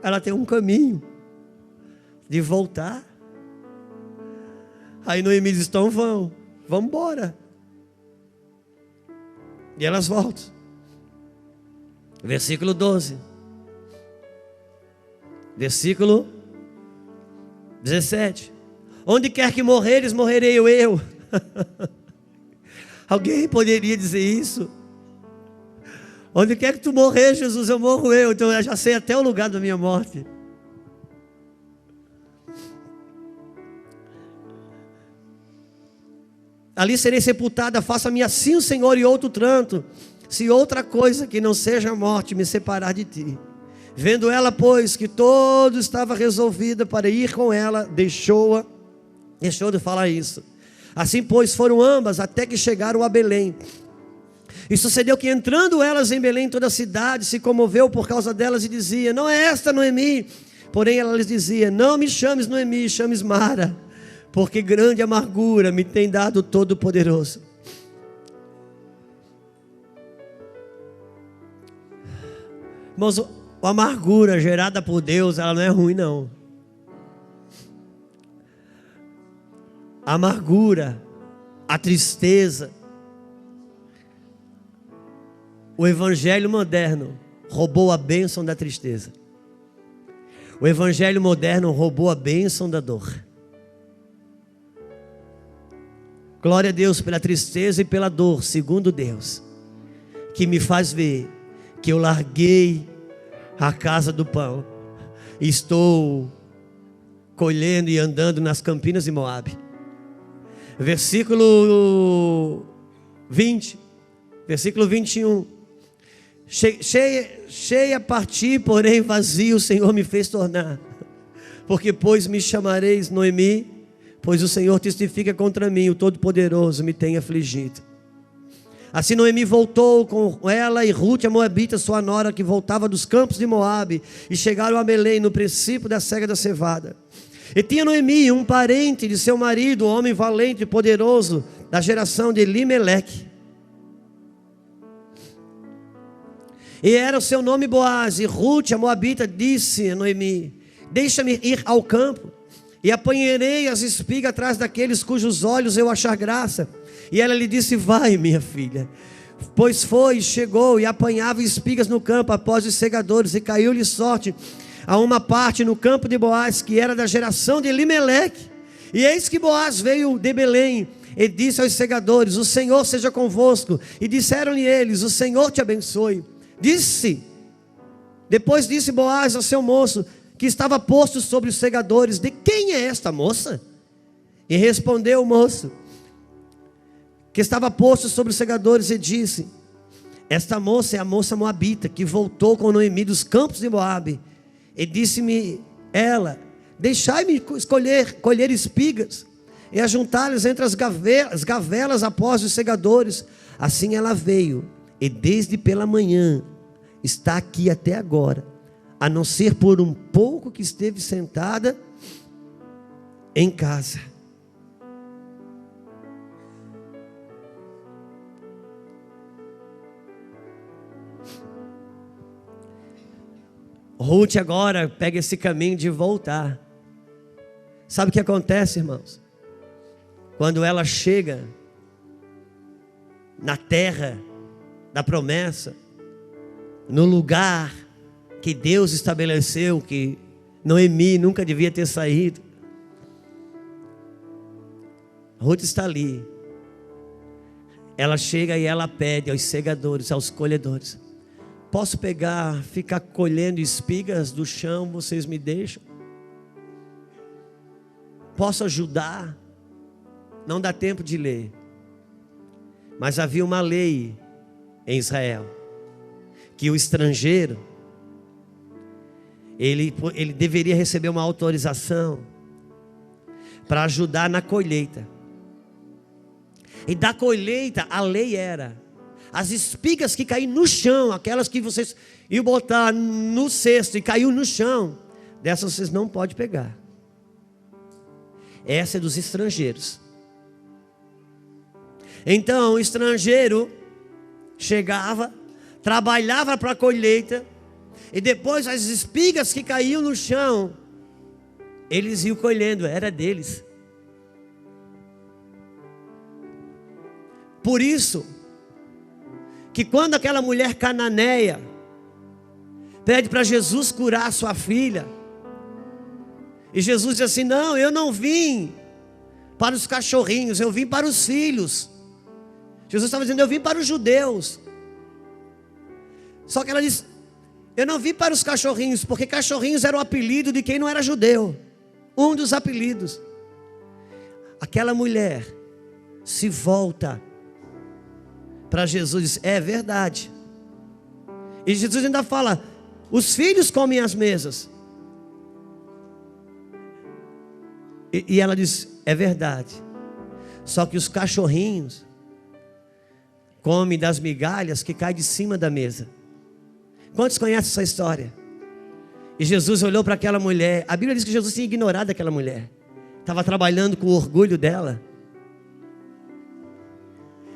ela tem um caminho de voltar. Aí Noemi diz: então vamos embora. E elas voltam. Versículo 12. Versículo 17. Onde quer que morreres, morrerei eu. Alguém poderia dizer isso? Onde quer que tu morrer, Jesus, eu morro eu. Então eu já sei até o lugar da minha morte. Ali serei sepultada, faça-me assim o Senhor e outro tanto, se outra coisa que não seja a morte me separar de ti. Vendo ela, pois, que todo estava resolvido para ir com ela, deixou de falar isso. Assim, pois, foram ambas até que chegaram a Belém. E sucedeu que, entrando elas em Belém, toda a cidade se comoveu por causa delas e dizia: não é esta Noemi? Porém ela lhes dizia: não me chames Noemi, chames Mara, porque grande amargura me tem dado o Todo-Poderoso. Irmãos, a amargura gerada por Deus, ela não é ruim, não. A amargura, a tristeza, o evangelho moderno roubou a bênção da tristeza. O evangelho moderno roubou a bênção da dor. Glória a Deus pela tristeza e pela dor, segundo Deus, que me faz ver que eu larguei a casa do pão e estou colhendo e andando nas campinas de Moabe. Versículo 20, versículo 21. Cheia parti, porém vazio o Senhor me fez tornar. Porque pois me chamareis Noemi, pois o Senhor testifica contra mim, o Todo-Poderoso me tem afligido. Assim Noemi voltou com ela e Ruth, a moabita, sua nora, que voltava dos campos de Moabe, e chegaram a Belém no princípio da cega da cevada. E tinha Noemi um parente de seu marido, um homem valente e poderoso, da geração de Elimeleque. E era o seu nome Boaz. E Ruth, a moabita, disse a Noemi: deixa-me ir ao campo, e apanharei as espigas atrás daqueles cujos olhos eu achar graça. E ela lhe disse: vai, minha filha. Pois foi, chegou e apanhava espigas no campo após os segadores, e caiu-lhe sorte a uma parte no campo de Boaz, que era da geração de Elimeleque. E eis que Boaz veio de Belém e disse aos segadores: o Senhor seja convosco. E disseram-lhe eles: o Senhor te abençoe. Depois disse Boaz ao seu moço, que estava posto sobre os segadores: de quem é esta moça? E respondeu o moço, que estava posto sobre os segadores, e disse: esta moça é a moça moabita, que voltou com Noemi dos campos de Moabe. E disse-me ela: deixai-me colher espigas, e ajuntá-las entre as gavelas após os segadores. Assim ela veio, e desde pela manhã está aqui até agora, a não ser por um pouco que esteve sentada em casa. Ruth agora pega esse caminho de voltar. Sabe o que acontece, irmãos? Quando ela chega na terra da promessa, no lugar que Deus estabeleceu, que Noemi nunca devia ter saído, Ruth está ali. Ela chega e ela pede aos segadores, aos colhedores: posso ficar colhendo espigas do chão, vocês me deixam? Posso ajudar? Não dá tempo de ler, mas havia uma lei em Israel, que o estrangeiro, ele deveria receber uma autorização para ajudar na colheita. E da colheita, a lei era: as espigas que caíram no chão, aquelas que vocês iam botar no cesto e caiu no chão, dessas vocês não podem pegar. Essa é dos estrangeiros. Então o estrangeiro chegava, trabalhava para a colheita, e depois as espigas que caíam no chão, eles iam colhendo, era deles. Por isso que quando aquela mulher cananeia pede para Jesus curar a sua filha, e Jesus diz assim: não, eu não vim para os cachorrinhos, eu vim para os filhos. Jesus estava dizendo: eu vim para os judeus. Só que ela diz: eu não vim para os cachorrinhos, porque cachorrinhos era o apelido de quem não era judeu, um dos apelidos. Aquela mulher se volta para Jesus e diz: é verdade. E Jesus ainda fala: os filhos comem às mesas. E ela diz: é verdade. Só que os cachorrinhos comem das migalhas que caem de cima da mesa. Quantos conhecem essa história? E Jesus olhou para aquela mulher. A Bíblia diz que Jesus tinha ignorado aquela mulher. Estava trabalhando com o orgulho dela.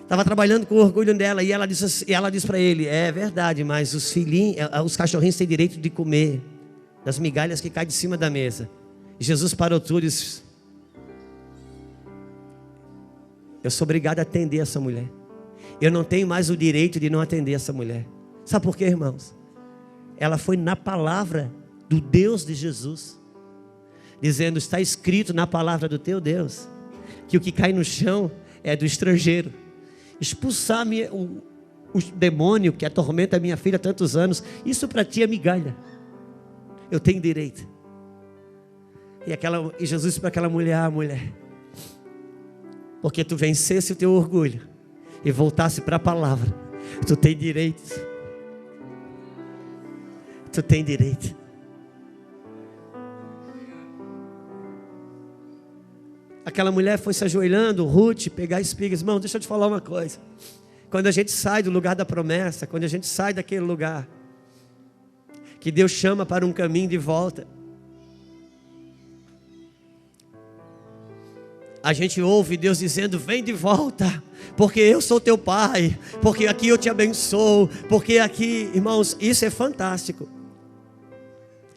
Estava trabalhando com o orgulho dela. E ela disse para ele: é verdade, mas os cachorrinhos têm direito de comer das migalhas que caem de cima da mesa. E Jesus parou tudo e disse: eu sou obrigado a atender essa mulher. Eu não tenho mais o direito de não atender essa mulher. Sabe por quê, irmãos? Ela foi na palavra do Deus de Jesus, dizendo: está escrito na palavra do teu Deus, que o que cai no chão é do estrangeiro. Expulsar o demônio que atormenta a minha filha há tantos anos, isso para ti é migalha. Eu tenho direito. E Jesus disse para aquela mulher: ah, mulher, porque tu vencesse o teu orgulho e voltasse para a palavra, tu tem direito. Tu tem direito. Aquela mulher foi se ajoelhando, Ruth, pegar espigas. Irmão, deixa eu te falar uma coisa. Quando a gente sai do lugar da promessa, quando a gente sai daquele lugar que Deus chama para um caminho de volta, a gente ouve Deus dizendo: vem de volta, porque eu sou teu pai, porque aqui eu te abençoo, porque aqui, irmãos, isso é fantástico.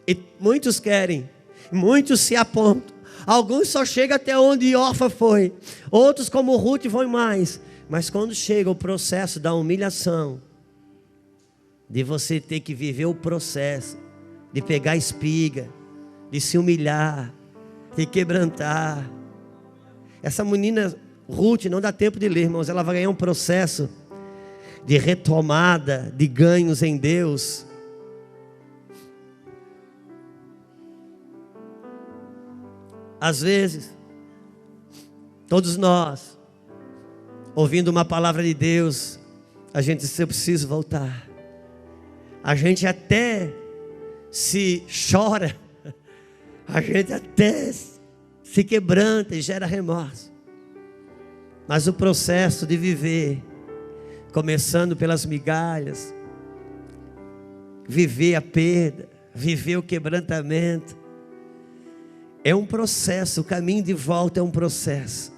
E muitos querem, muitos se apontam, alguns só chegam até onde Orfa foi, outros como Ruth vão mais, mas quando chega o processo da humilhação, de você ter que viver o processo, de pegar a espiga, de se humilhar, de quebrantar. Essa menina Ruth, não dá tempo de ler, irmãos, ela vai ganhar um processo de retomada, de ganhos em Deus. Às vezes, todos nós, ouvindo uma palavra de Deus, a gente diz: eu preciso voltar. A gente até se chora, a gente até se quebranta e gera remorso. Mas o processo de viver, começando pelas migalhas, viver a perda, viver o quebrantamento, é um processo. O caminho de volta é um processo.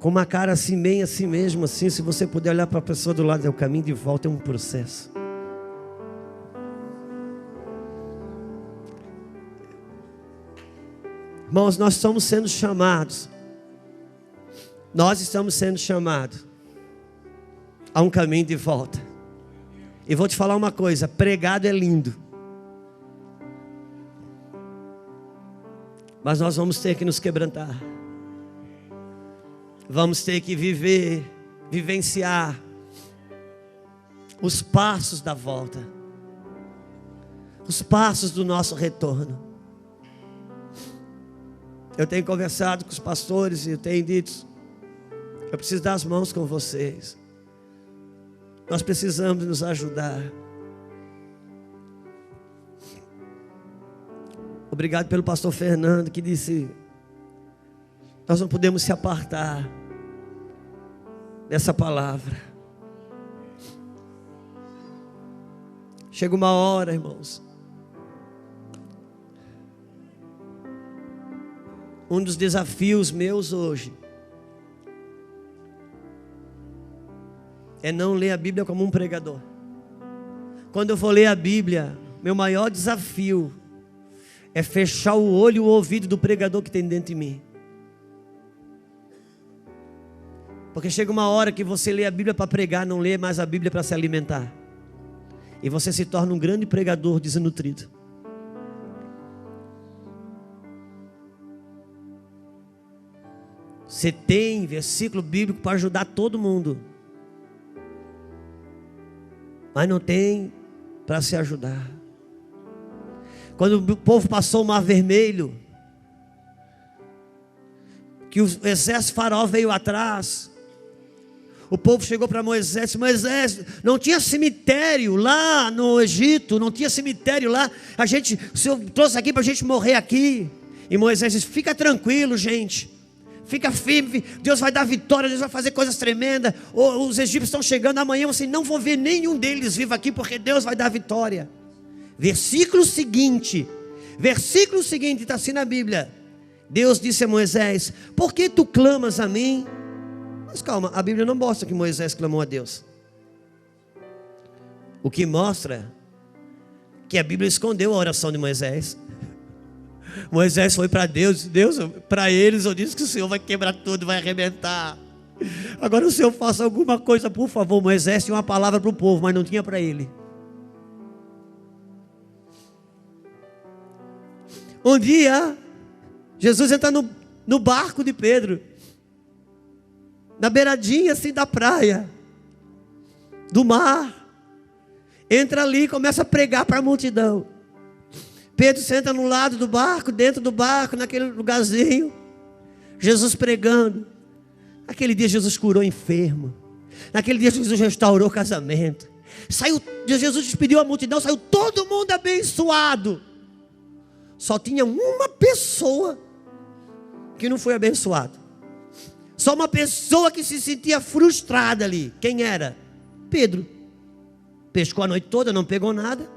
Com uma cara assim, bem assim mesmo, assim, se você puder olhar para a pessoa do lado, o caminho de volta é um processo. Irmãos, nós estamos sendo chamados, nós estamos sendo chamados a um caminho de volta. E vou te falar uma coisa: pregado é lindo, mas nós vamos ter que nos quebrantar. Vamos ter que vivenciar os passos da volta, os passos do nosso retorno. Eu tenho conversado com os pastores e eu tenho dito: eu preciso dar as mãos com vocês. Nós precisamos nos ajudar. Obrigado pelo pastor Fernando, que disse: nós não podemos se apartar dessa palavra. Chega uma hora, irmãos, um dos desafios meus hoje é não ler a Bíblia como um pregador. Quando eu vou ler a Bíblia, meu maior desafio é fechar o olho e o ouvido do pregador que tem dentro de mim. Porque chega uma hora que você lê a Bíblia para pregar, não lê mais a Bíblia para se alimentar. E você se torna um grande pregador desnutrido. Você tem versículo bíblico para ajudar todo mundo, mas não tem para se ajudar. Quando o povo passou o Mar Vermelho, que o exército faraó veio atrás, o povo chegou para Moisés e disse: Moisés, não tinha cemitério lá no Egito, não tinha cemitério lá, o Senhor trouxe aqui para a gente morrer aqui. E Moisés disse: fica tranquilo, gente, fica firme, Deus vai dar vitória, Deus vai fazer coisas tremendas. Os egípcios estão chegando, amanhã vocês não vão ver nenhum deles vivo aqui, porque Deus vai dar vitória. Versículo seguinte está assim na Bíblia: Deus disse a Moisés: por que tu clamas a mim? Mas calma, a Bíblia não mostra que Moisés clamou a Deus. O que mostra que a Bíblia escondeu a oração de Moisés. Moisés foi para Deus: Deus, para eles eu disse que o Senhor vai quebrar tudo, vai arrebentar. Agora o Senhor faça alguma coisa, por favor. Moisés tinha uma palavra para o povo, mas não tinha para ele. Um dia, Jesus entra no barco de Pedro, na beiradinha assim da praia, do mar. Entra ali e começa a pregar para a multidão. Pedro senta no lado do barco, dentro do barco, naquele lugarzinho, Jesus pregando. Naquele dia Jesus curou enfermo. Naquele dia Jesus restaurou casamento. Jesus despediu a multidão, saiu todo mundo abençoado. Só tinha uma pessoa que não foi abençoado. Só uma pessoa que se sentia frustrada ali. Quem era? Pedro. Pescou a noite toda, não pegou nada.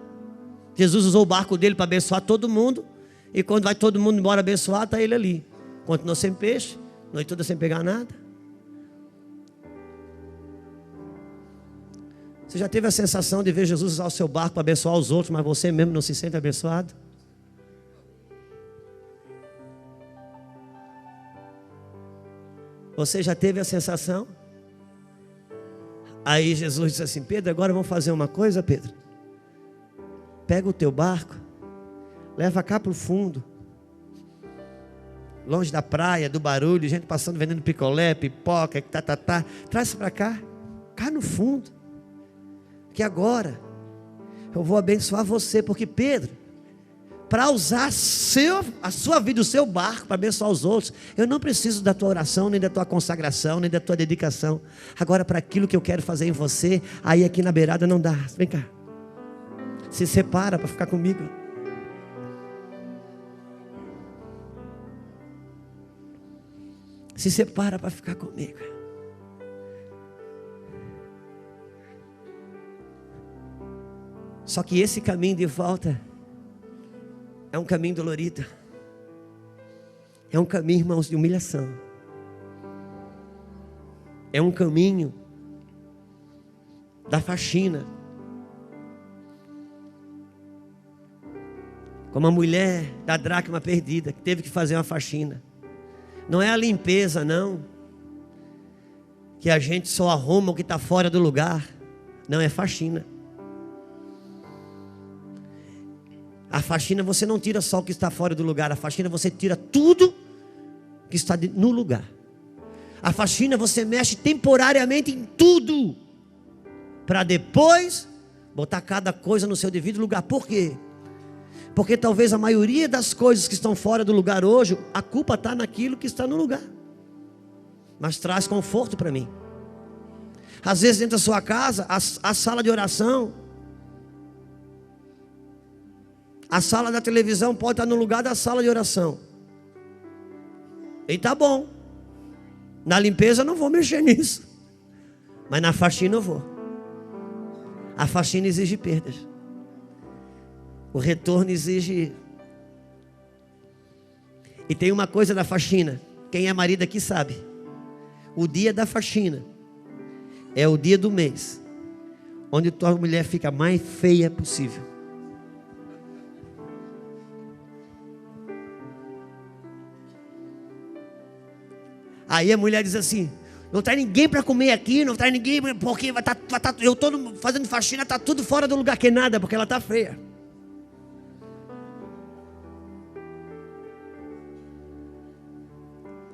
Jesus usou o barco dele para abençoar todo mundo. E quando vai todo mundo embora abençoado, está ele ali. Continua sem peixe, noite toda sem pegar nada. Você já teve a sensação de ver Jesus usar o seu barco para abençoar os outros, mas você mesmo não se sente abençoado? Você já teve a sensação? Aí Jesus disse assim: Pedro, agora vamos fazer uma coisa, Pedro. Pega o teu barco, leva cá para o fundo, longe da praia, do barulho, gente passando vendendo picolé, pipoca, traz para cá no fundo, que agora eu vou abençoar você, porque Pedro, para usar a sua vida, o seu barco, para abençoar os outros, eu não preciso da tua oração, nem da tua consagração, nem da tua dedicação. Agora, para aquilo que eu quero fazer em você, aí aqui na beirada não dá. Vem cá, se separa para ficar comigo. Se separa para ficar comigo. Só que esse caminho de volta é um caminho dolorido. É um caminho, irmãos, de humilhação. É um caminho da faxina. Como a mulher da dracma perdida, que teve que fazer uma faxina. Não é a limpeza, não. Que a gente só arruma o que está fora do lugar. Não, é faxina. A faxina você não tira só o que está fora do lugar. A faxina você tira tudo que está no lugar. A faxina você mexe temporariamente em tudo, para depois botar cada coisa no seu devido lugar. Por quê? Porque talvez a maioria das coisas que estão fora do lugar hoje, a culpa está naquilo que está no lugar. Mas traz conforto para mim. Às vezes dentro da sua casa, a sala de oração, a sala da televisão pode estar no lugar da sala de oração. E tá bom. Na limpeza eu não vou mexer nisso. Mas na faxina eu vou. A faxina exige perdas. O retorno exige. E tem uma coisa da faxina. Quem é marido aqui sabe. O dia da faxina é o dia do mês onde tua mulher fica mais feia possível. Aí a mulher diz assim: não tem ninguém para comer aqui, não tem ninguém, porque eu estou fazendo faxina, está tudo fora do lugar, que nada, porque ela está feia.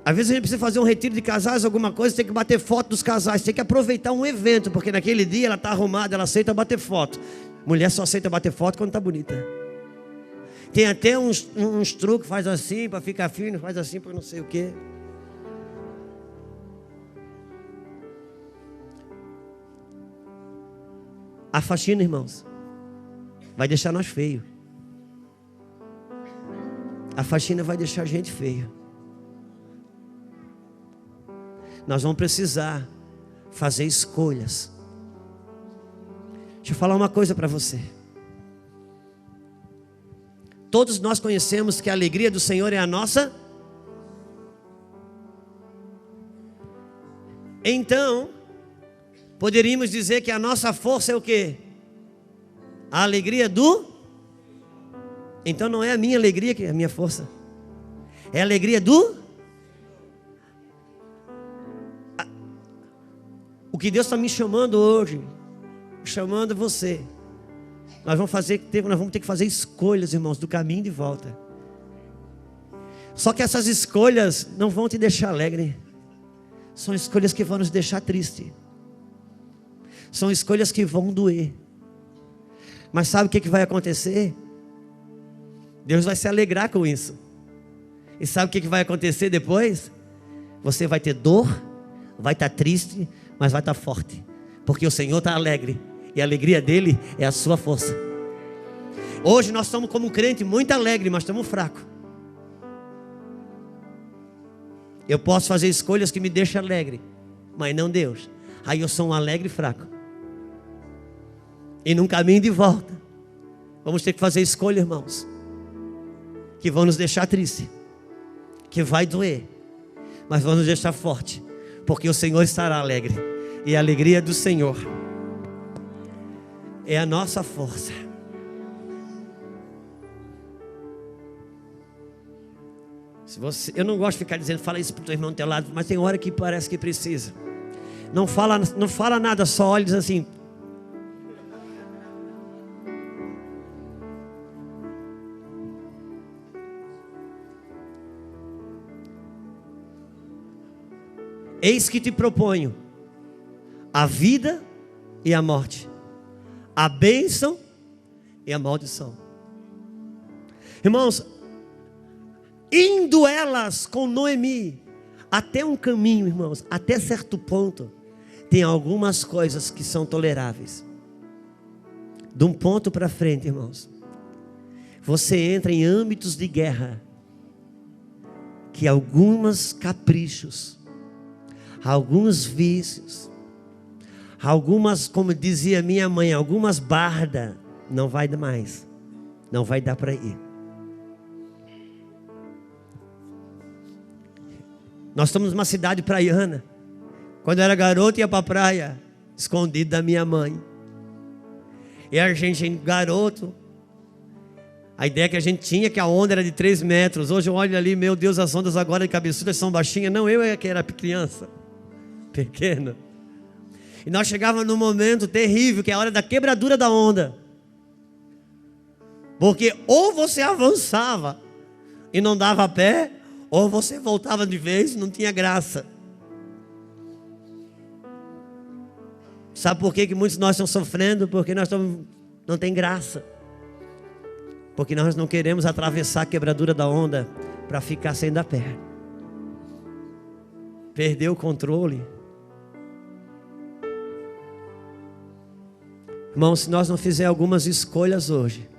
Às vezes a gente precisa fazer um retiro de casais, alguma coisa, tem que bater foto dos casais, tem que aproveitar um evento, porque naquele dia ela está arrumada, ela aceita bater foto. Mulher só aceita bater foto quando está bonita. Tem até uns truques, faz assim para ficar fino, faz assim para não sei o quê. A faxina, irmãos, vai deixar nós feios. A faxina vai deixar a gente feio. Nós vamos precisar fazer escolhas. Deixa eu falar uma coisa para você. Todos nós conhecemos que a alegria do Senhor é a nossa. Então, poderíamos dizer que a nossa força é o quê? A alegria do... Então não é a minha alegria que é a minha força. É a alegria do... O que Deus está me chamando hoje, chamando você. Nós vamos ter que fazer escolhas, irmãos, do caminho de volta. Só que essas escolhas não vão te deixar alegre. São escolhas que vão nos deixar triste. São escolhas que vão doer. Mas sabe o que vai acontecer? Deus vai se alegrar com isso. E sabe o que vai acontecer depois? Você vai ter dor, vai estar triste, mas vai estar forte. Porque o Senhor está alegre. E a alegria dele é a sua força. Hoje nós estamos como crente muito alegre, mas estamos fracos. Eu posso fazer escolhas que me deixam alegre, mas não Deus. Aí eu sou um alegre fraco. E num caminho de volta, vamos ter que fazer escolha, irmãos. que vão nos deixar tristes, que vai doer, mas vão nos deixar forte, porque o Senhor estará alegre, e a alegria do Senhor é a nossa força. Eu não gosto de ficar dizendo, fala isso para o teu irmão do teu lado, mas tem hora que parece que precisa. Não fala nada, só olha e diz assim: eis que te proponho a vida e a morte, a bênção e a maldição. Irmãos, indo elas com Noemi até um caminho, irmãos, até certo ponto, tem algumas coisas que são toleráveis. De um ponto para frente, irmãos, você entra em âmbitos de guerra, que alguns caprichos, alguns vícios, algumas, como dizia minha mãe, algumas bardas, não vai dar mais, não vai dar para ir. Nós estamos numa cidade praiana. Quando eu era garoto, ia para a praia, escondido da minha mãe. E a gente, garoto, a ideia que a gente tinha que a onda era de 3 metros. Hoje eu olho ali, meu Deus, as ondas agora de cabeçudas são baixinhas. Não, eu é que era criança, pequena. E nós chegávamos num momento terrível, que é a hora da quebradura da onda. Porque ou você avançava e não dava pé, ou você voltava de vez e não tinha graça. Sabe por que muitos de nós estão sofrendo? Porque não tem graça. Porque nós não queremos atravessar a quebradura da onda para ficar sem dar pé. Perdeu o controle. Irmão, se nós não fizermos algumas escolhas hoje,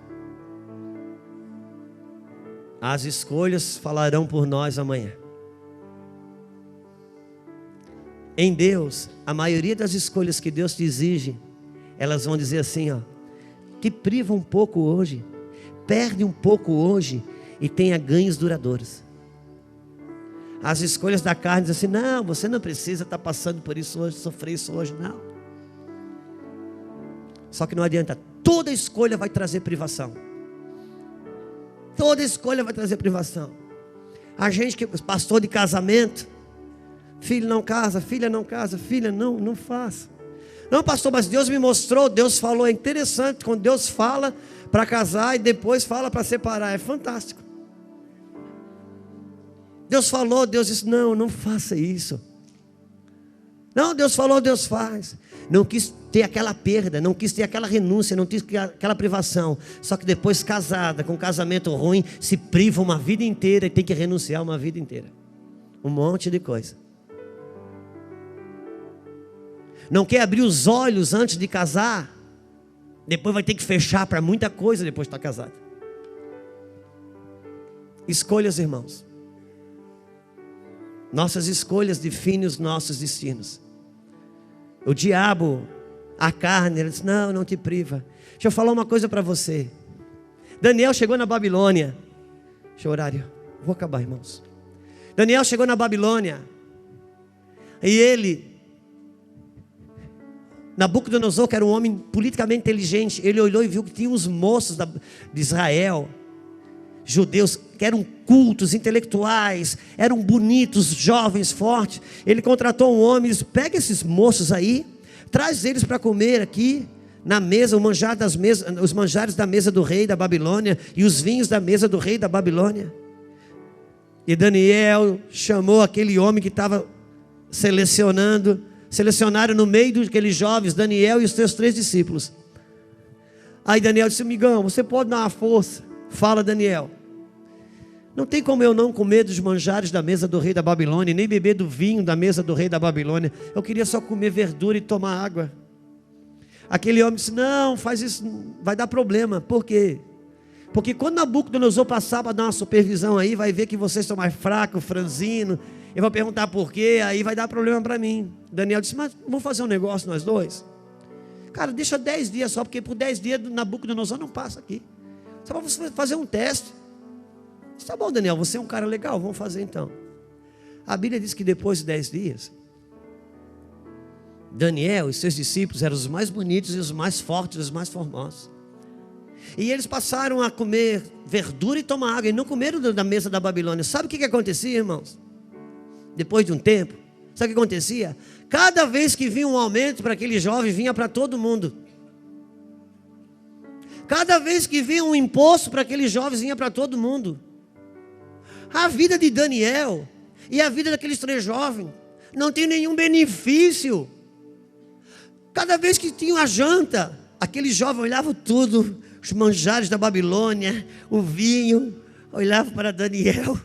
as escolhas falarão por nós amanhã. Em Deus, a maioria das escolhas que Deus te exige, elas vão dizer assim, ó: te priva um pouco hoje, perde um pouco hoje e tenha ganhos duradouros. As escolhas da carne dizem assim: não, você não precisa estar passando por isso hoje, sofrer isso hoje, não. Só que não adianta, toda escolha vai trazer privação. Toda escolha vai trazer privação. A gente que é pastor de casamento, filho não casa, filha não casa, filha não faça. Não, pastor, mas Deus me mostrou, Deus falou. É interessante quando Deus fala para casar e depois fala para separar, é fantástico. Deus falou, Deus disse: não faça isso. Não, Deus falou, Deus faz. Não quis ter aquela perda, não quis ter aquela renúncia, não quis ter aquela privação. Só que depois, casada, com um casamento ruim, se priva uma vida inteira e tem que renunciar uma vida inteira. Um monte de coisa. Não quer abrir os olhos antes de casar, depois vai ter que fechar para muita coisa depois de estar casado. Escolhas, irmãos. Nossas escolhas definem os nossos destinos. O diabo, a carne, ele diz: não te priva. Deixa eu falar uma coisa para você. Daniel chegou na Babilônia. Deixa eu horário. Vou acabar, irmãos. Daniel chegou na Babilônia. E ele, Nabucodonosor, que era um homem politicamente inteligente, ele olhou e viu que tinha uns moços de Israel, judeus, que eram cultos, intelectuais, eram bonitos, jovens, fortes. Ele contratou um homem e disse: pega esses moços aí, traz eles para comer aqui na mesa, os manjares da mesa do rei da Babilônia e os vinhos da mesa do rei da Babilônia. E Daniel chamou aquele homem que estava selecionaram no meio daqueles jovens, Daniel e os seus 3 discípulos. Aí Daniel disse: amigão, você pode dar uma força. Fala, Daniel. Não tem como eu não comer dos manjares da mesa do rei da Babilônia, nem beber do vinho da mesa do rei da Babilônia. Eu queria só comer verdura e tomar água. Aquele homem disse: não, faz isso, vai dar problema. Por quê? Porque quando Nabucodonosor passar para dar uma supervisão aí, vai ver que vocês estão mais fracos, franzinos. Eu vou perguntar por quê, aí vai dar problema para mim. Daniel disse: mas vamos fazer um negócio nós dois? Cara, deixa 10 dias só, porque por 10 dias Nabucodonosor não passa aqui. Só para você fazer um teste. Tá bom, Daniel, você é um cara legal, vamos fazer então. A Bíblia diz que depois de 10 dias, Daniel e seus discípulos eram os mais bonitos e os mais fortes, os mais formosos. E eles passaram a comer verdura e tomar água, e não comeram da mesa da Babilônia. Sabe o que acontecia, irmãos? Depois de um tempo, sabe o que acontecia? Cada vez que vinha um aumento para aquele jovem, vinha para todo mundo. Cada vez que vinha um imposto para aqueles jovens, vinha para todo mundo. A vida de Daniel e a vida daqueles 3 jovens não tem nenhum benefício. Cada vez que tinha uma janta, aquele jovem olhava tudo, os manjares da Babilônia, o vinho, olhava para Daniel,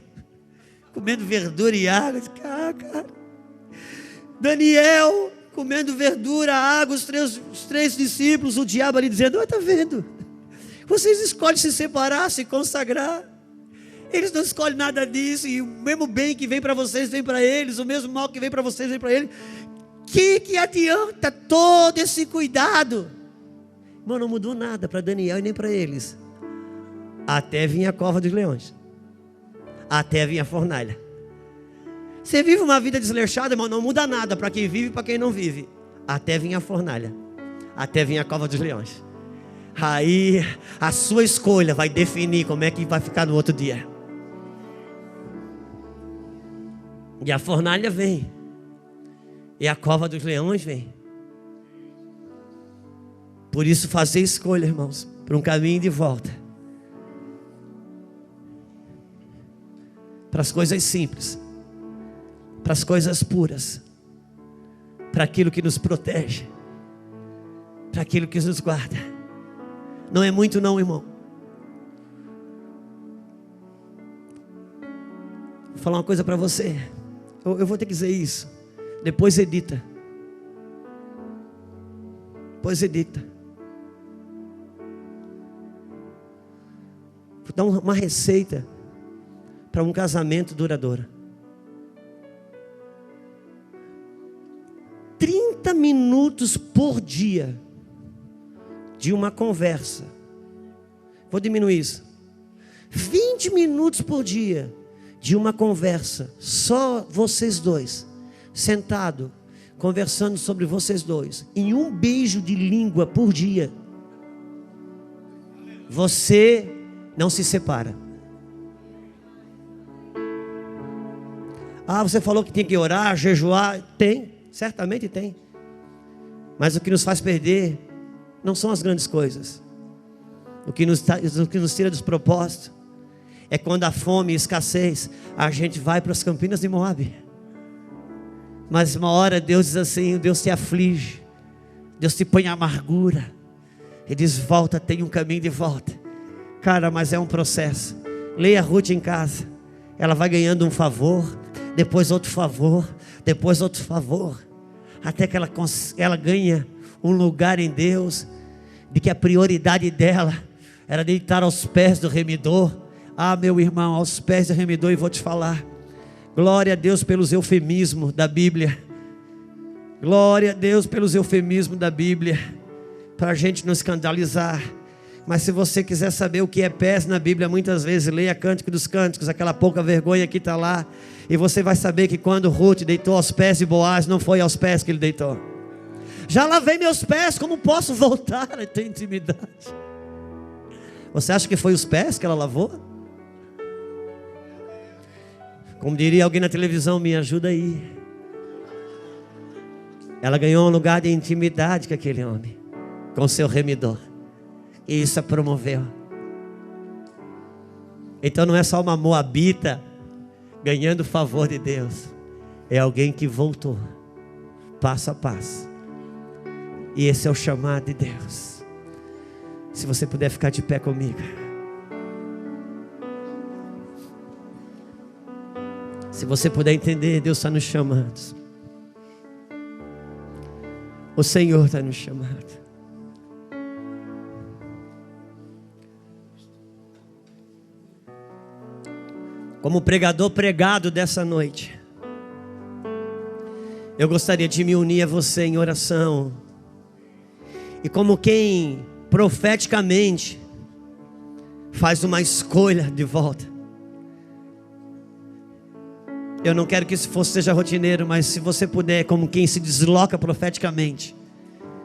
comendo verdura e água. Cara. Daniel comendo verdura, água, os três discípulos, o diabo ali dizendo: está vendo? Vocês escolhem se separar, se consagrar. Eles não escolhem nada disso, e o mesmo bem que vem para vocês vem para eles, o mesmo mal que vem para vocês vem para eles. Que adianta todo esse cuidado? Irmão, não mudou nada para Daniel e nem para eles, até vir a cova dos leões, até vir a fornalha. Você vive uma vida desleixada, irmão, não muda nada para quem vive e para quem não vive, até vir a fornalha, até vir a cova dos leões. Aí a sua escolha vai definir como é que vai ficar no outro dia. E a fornalha vem, e a cova dos leões vem. Por isso, fazer escolha, irmãos, para um caminho de volta, para as coisas simples, para as coisas puras, para aquilo que nos protege, para aquilo que nos guarda. Não é muito não, irmão. Vou falar uma coisa para você. Eu vou ter que dizer isso. Depois edita. Depois edita. Vou dar uma receita para um casamento duradouro. 30 minutos por dia de uma conversa. Vou diminuir isso. 20 minutos por dia de uma conversa, só vocês dois, sentado, conversando sobre vocês dois, em um beijo de língua por dia, você não se separa. Você falou que tem que orar, jejuar. Tem, certamente tem. Mas o que nos faz perder não são as grandes coisas. O que nos tira dos propósitos é quando a fome e a escassez, a gente vai para as campinas de Moabe. Mas uma hora Deus diz assim, Deus te aflige, Deus te põe amargura, Ele diz: volta, tem um caminho de volta. Cara, mas é um processo. Leia Ruth em casa. Ela vai ganhando um favor, depois outro favor, depois outro favor, até que ela ganha um lugar em Deus, de que a prioridade dela era deitar aos pés do remidor. Meu irmão, aos pés do remidor. E vou te falar, glória a Deus pelos eufemismos da Bíblia. Glória a Deus pelos eufemismos da Bíblia, para a gente não escandalizar. Mas se você quiser saber o que é pés na Bíblia, muitas vezes leia Cântico dos Cânticos, aquela pouca vergonha que está lá, e você vai saber que quando Ruth deitou aos pés de Boaz, não foi aos pés que ele deitou. Já lavei meus pés, como posso voltar a ter intimidade? Você acha que foi os pés que ela lavou? Como diria alguém na televisão, me ajuda aí. Ela ganhou um lugar de intimidade com aquele homem, com seu remidor, e isso a promoveu. Então não é só uma moabita ganhando o favor de Deus, é alguém que voltou passo a passo. E esse é o chamado de Deus. Se você puder ficar de pé comigo. Se você puder entender, Deus está nos chamando. O Senhor está nos chamando. Como pregador pregado dessa noite, eu gostaria de me unir a você em oração. E como quem profeticamente faz uma escolha de volta, Eu não quero que isso seja rotineiro, mas se você puder, como quem se desloca profeticamente,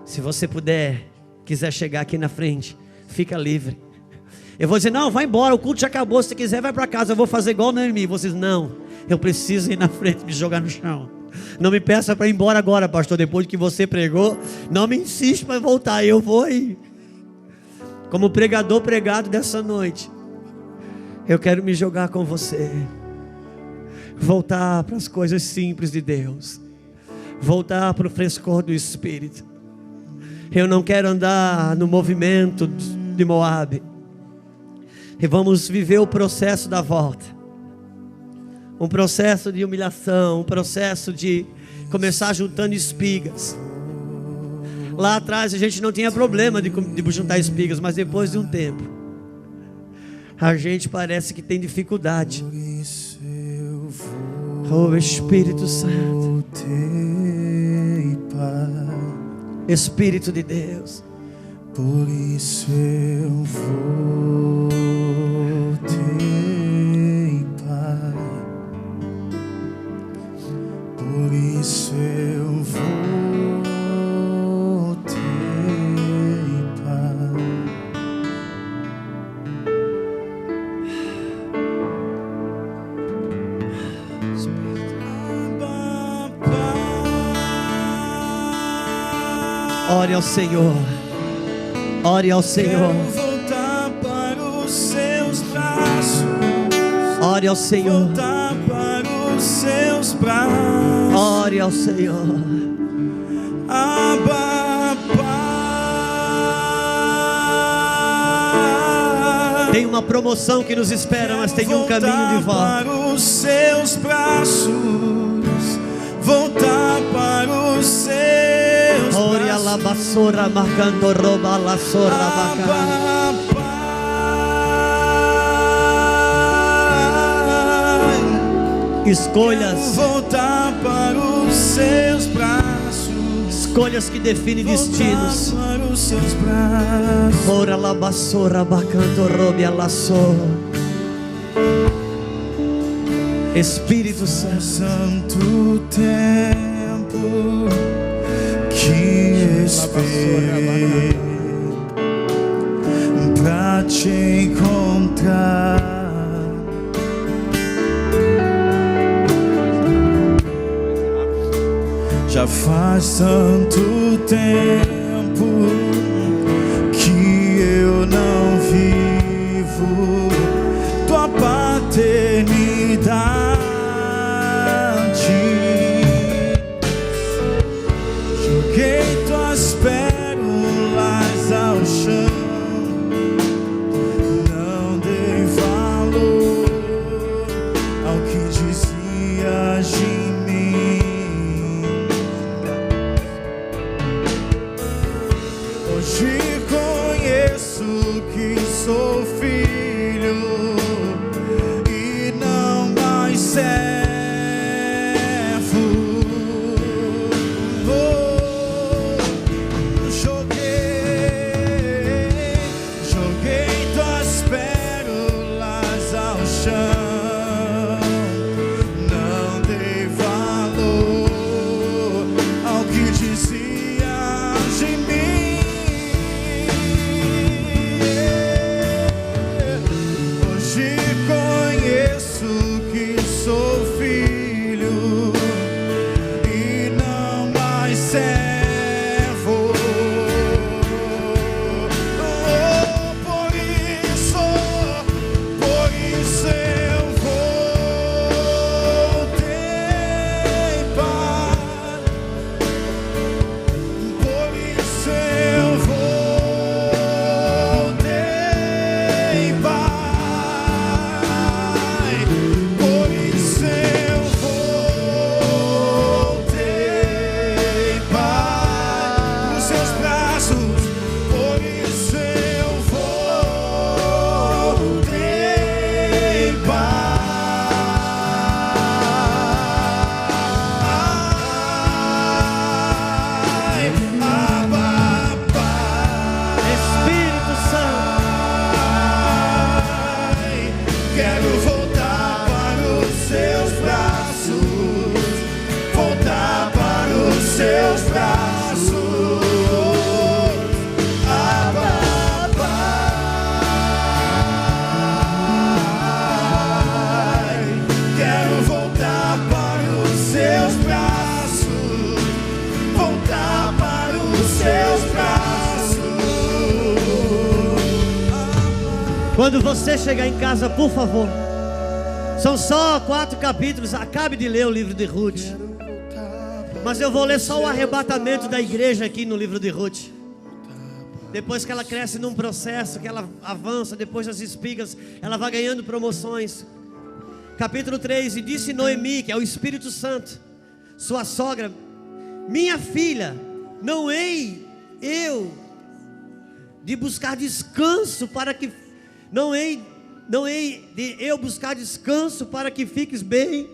se você puder, quiser chegar aqui na frente, fica livre. Eu vou dizer, não, vai embora, o culto já acabou, se você quiser vai para casa, eu vou fazer igual o Noemi. Vocês, não, eu preciso ir na frente, me jogar no chão. Não me peça para ir embora agora, pastor, depois que você pregou, não me insiste para voltar, eu vou ir. Como pregador pregado dessa noite, eu quero me jogar com você. Voltar para as coisas simples de Deus. Voltar para o frescor do Espírito. Eu não quero andar no movimento de Moabe. E vamos viver o processo da volta. Um processo de humilhação. Um processo de começar juntando espigas. Lá atrás a gente não tinha problema de juntar espigas. Mas depois de um tempo, a gente parece que tem dificuldade. Oh Espírito Santo, Espírito de Deus, por isso eu voltei, Pai. Por isso eu voltei, Pai. ore ao Senhor. Ore ao Senhor. Quero voltar para os seus braços. Ore ao Senhor. Voltar para os seus braços. Ore ao Senhor. Abba, Pai. Tem uma promoção que nos espera, mas tem um caminho de volta. Para os seus braços. Voltar para os seus braços. Ore a la basura marcando roba la sorra bacana. Escolhas. Voltar para os seus braços. Escolhas que definem destinos. Para os seus braços. Ora la basura bacando robe a la sorra. Espírito Santo. Santo tempo que esperei pra te encontrar. Já faz tanto tempo que eu não vivo tua paternidade. Joguei tuas pérolas ao chão, não dei valor ao que dizias de mim. Quando você chegar em casa, por favor, são só 4 capítulos. Acabe de ler o livro de Ruth, mas eu vou ler só o arrebatamento da igreja aqui no livro de Ruth. Depois que ela cresce num processo, que ela avança, depois das espigas, ela vai ganhando promoções. Capítulo 3: E disse Noemi, que é o Espírito Santo, sua sogra: minha filha, não hei eu de buscar descanso para que não hei de eu buscar descanso para que fiques bem.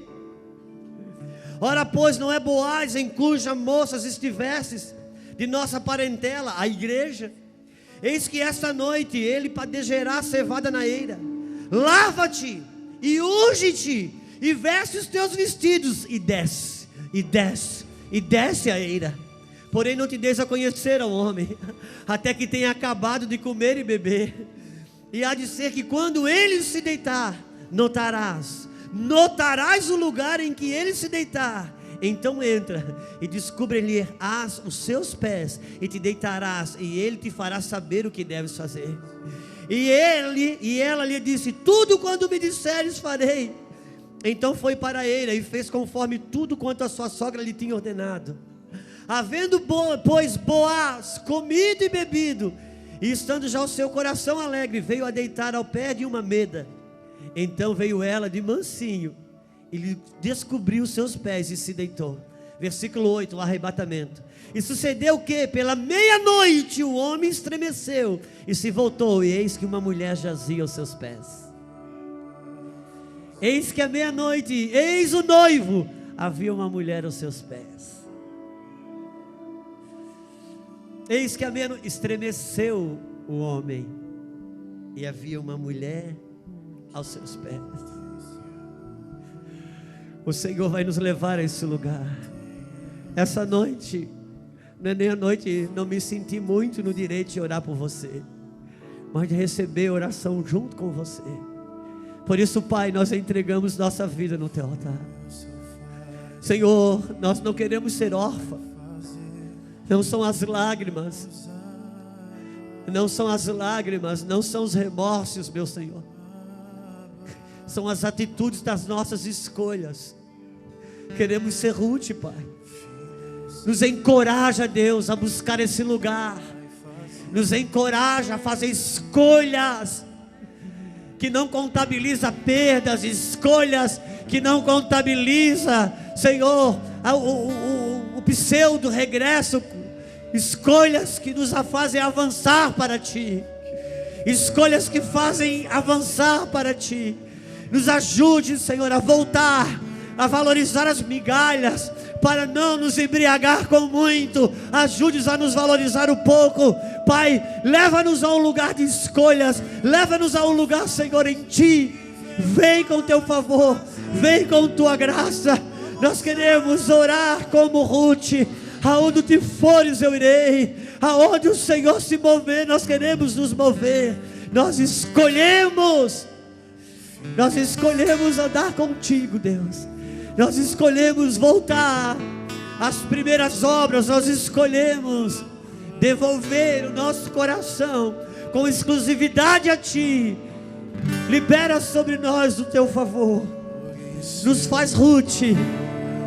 Ora, pois, não é Boaz em cuja moças estivestes de nossa parentela, a igreja? Eis que esta noite ele padejará cevada na eira. Lava-te e unge-te e veste os teus vestidos e desce a eira. Porém não te des a conhecer ao homem, até que tenha acabado de comer e beber. E há de ser que quando ele se deitar, notarás o lugar em que ele se deitar. Então entra e descubre-lhe os seus pés, e te deitarás, e ele te fará saber o que deves fazer. E ela lhe disse: tudo quanto me disseres farei. Então foi para a eira e fez conforme tudo quanto a sua sogra lhe tinha ordenado. Havendo pois Boaz comido e bebido, e estando já o seu coração alegre, veio a deitar ao pé de uma meda. Então veio ela de mansinho, e lhe descobriu os seus pés e se deitou. Versículo 8, o arrebatamento. E sucedeu que pela meia-noite o homem estremeceu e se voltou, e eis que uma mulher jazia aos seus pés. Eis que à meia-noite, eis o noivo, havia uma mulher aos seus pés. Eis que à meia-noite estremeceu o homem, e havia uma mulher aos seus pés. O Senhor vai nos levar a esse lugar. Essa noite, não é nem a noite, não me senti muito no direito de orar por você, mas de receber oração junto com você. Por isso, Pai, nós entregamos nossa vida no Teu altar. Senhor, nós não queremos ser órfãos. Não são as lágrimas, não são as lágrimas, não são os remorsos, meu Senhor. São as atitudes das nossas escolhas. Queremos ser Ruth, Pai. Nos encoraja, Deus, a buscar esse lugar. Nos encoraja a fazer escolhas que não contabiliza perdas, escolhas que não contabiliza, Senhor, o pseudo regresso, escolhas que nos fazem avançar para Ti, escolhas que fazem avançar para Ti. Nos ajude, Senhor, a voltar, a valorizar as migalhas, para não nos embriagar com muito. Ajude-nos a nos valorizar um pouco, Pai. Leva-nos a um lugar de escolhas, leva-nos a um lugar, Senhor, em Ti. Vem com Teu favor, vem com Tua graça. Nós queremos orar como Ruth. Aonde Tu fores eu irei, aonde o Senhor se mover, nós queremos nos mover. Nós escolhemos andar contigo, Deus. Nós escolhemos voltar às primeiras obras. Nós escolhemos devolver o nosso coração com exclusividade a Ti. Libera sobre nós o Teu favor. Nos faz Ruth,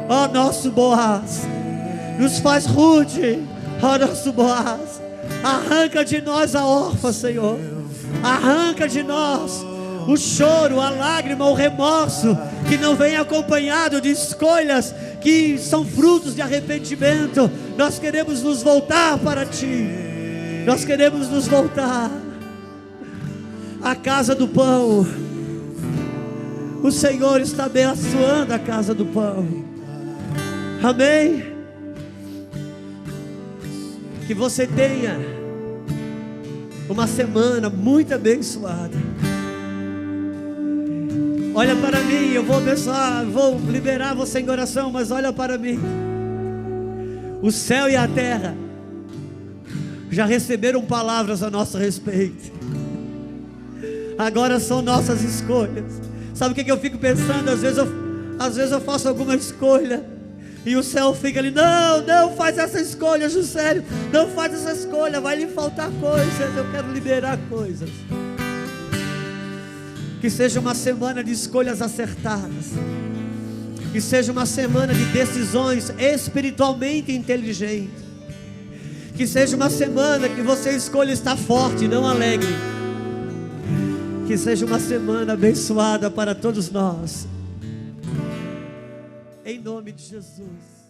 ó nosso Boaz. Nos faz Ruth, ó nosso Boaz. Arranca de nós a órfã, Senhor. Arranca de nós o choro, a lágrima, o remorso que não vem acompanhado de escolhas que são frutos de arrependimento. Nós queremos nos voltar para Ti. Nós queremos nos voltar à casa do pão. O Senhor está abençoando a casa do pão. Amém? Que você tenha uma semana muito abençoada. Olha para mim, eu vou abençoar, vou liberar você em oração, mas olha para mim. O céu e a terra já receberam palavras a nosso respeito. Agora são nossas escolhas. Sabe o que eu fico pensando? Às vezes eu faço alguma escolha e o céu fica ali: não faz essa escolha, Juscelio, não faz essa escolha, vai lhe faltar coisas. Eu quero liberar coisas. Que seja uma semana de escolhas acertadas. Que seja uma semana de decisões espiritualmente inteligentes. Que seja uma semana que você escolha estar forte, não alegre. Que seja uma semana abençoada para todos nós. Em nome de Jesus.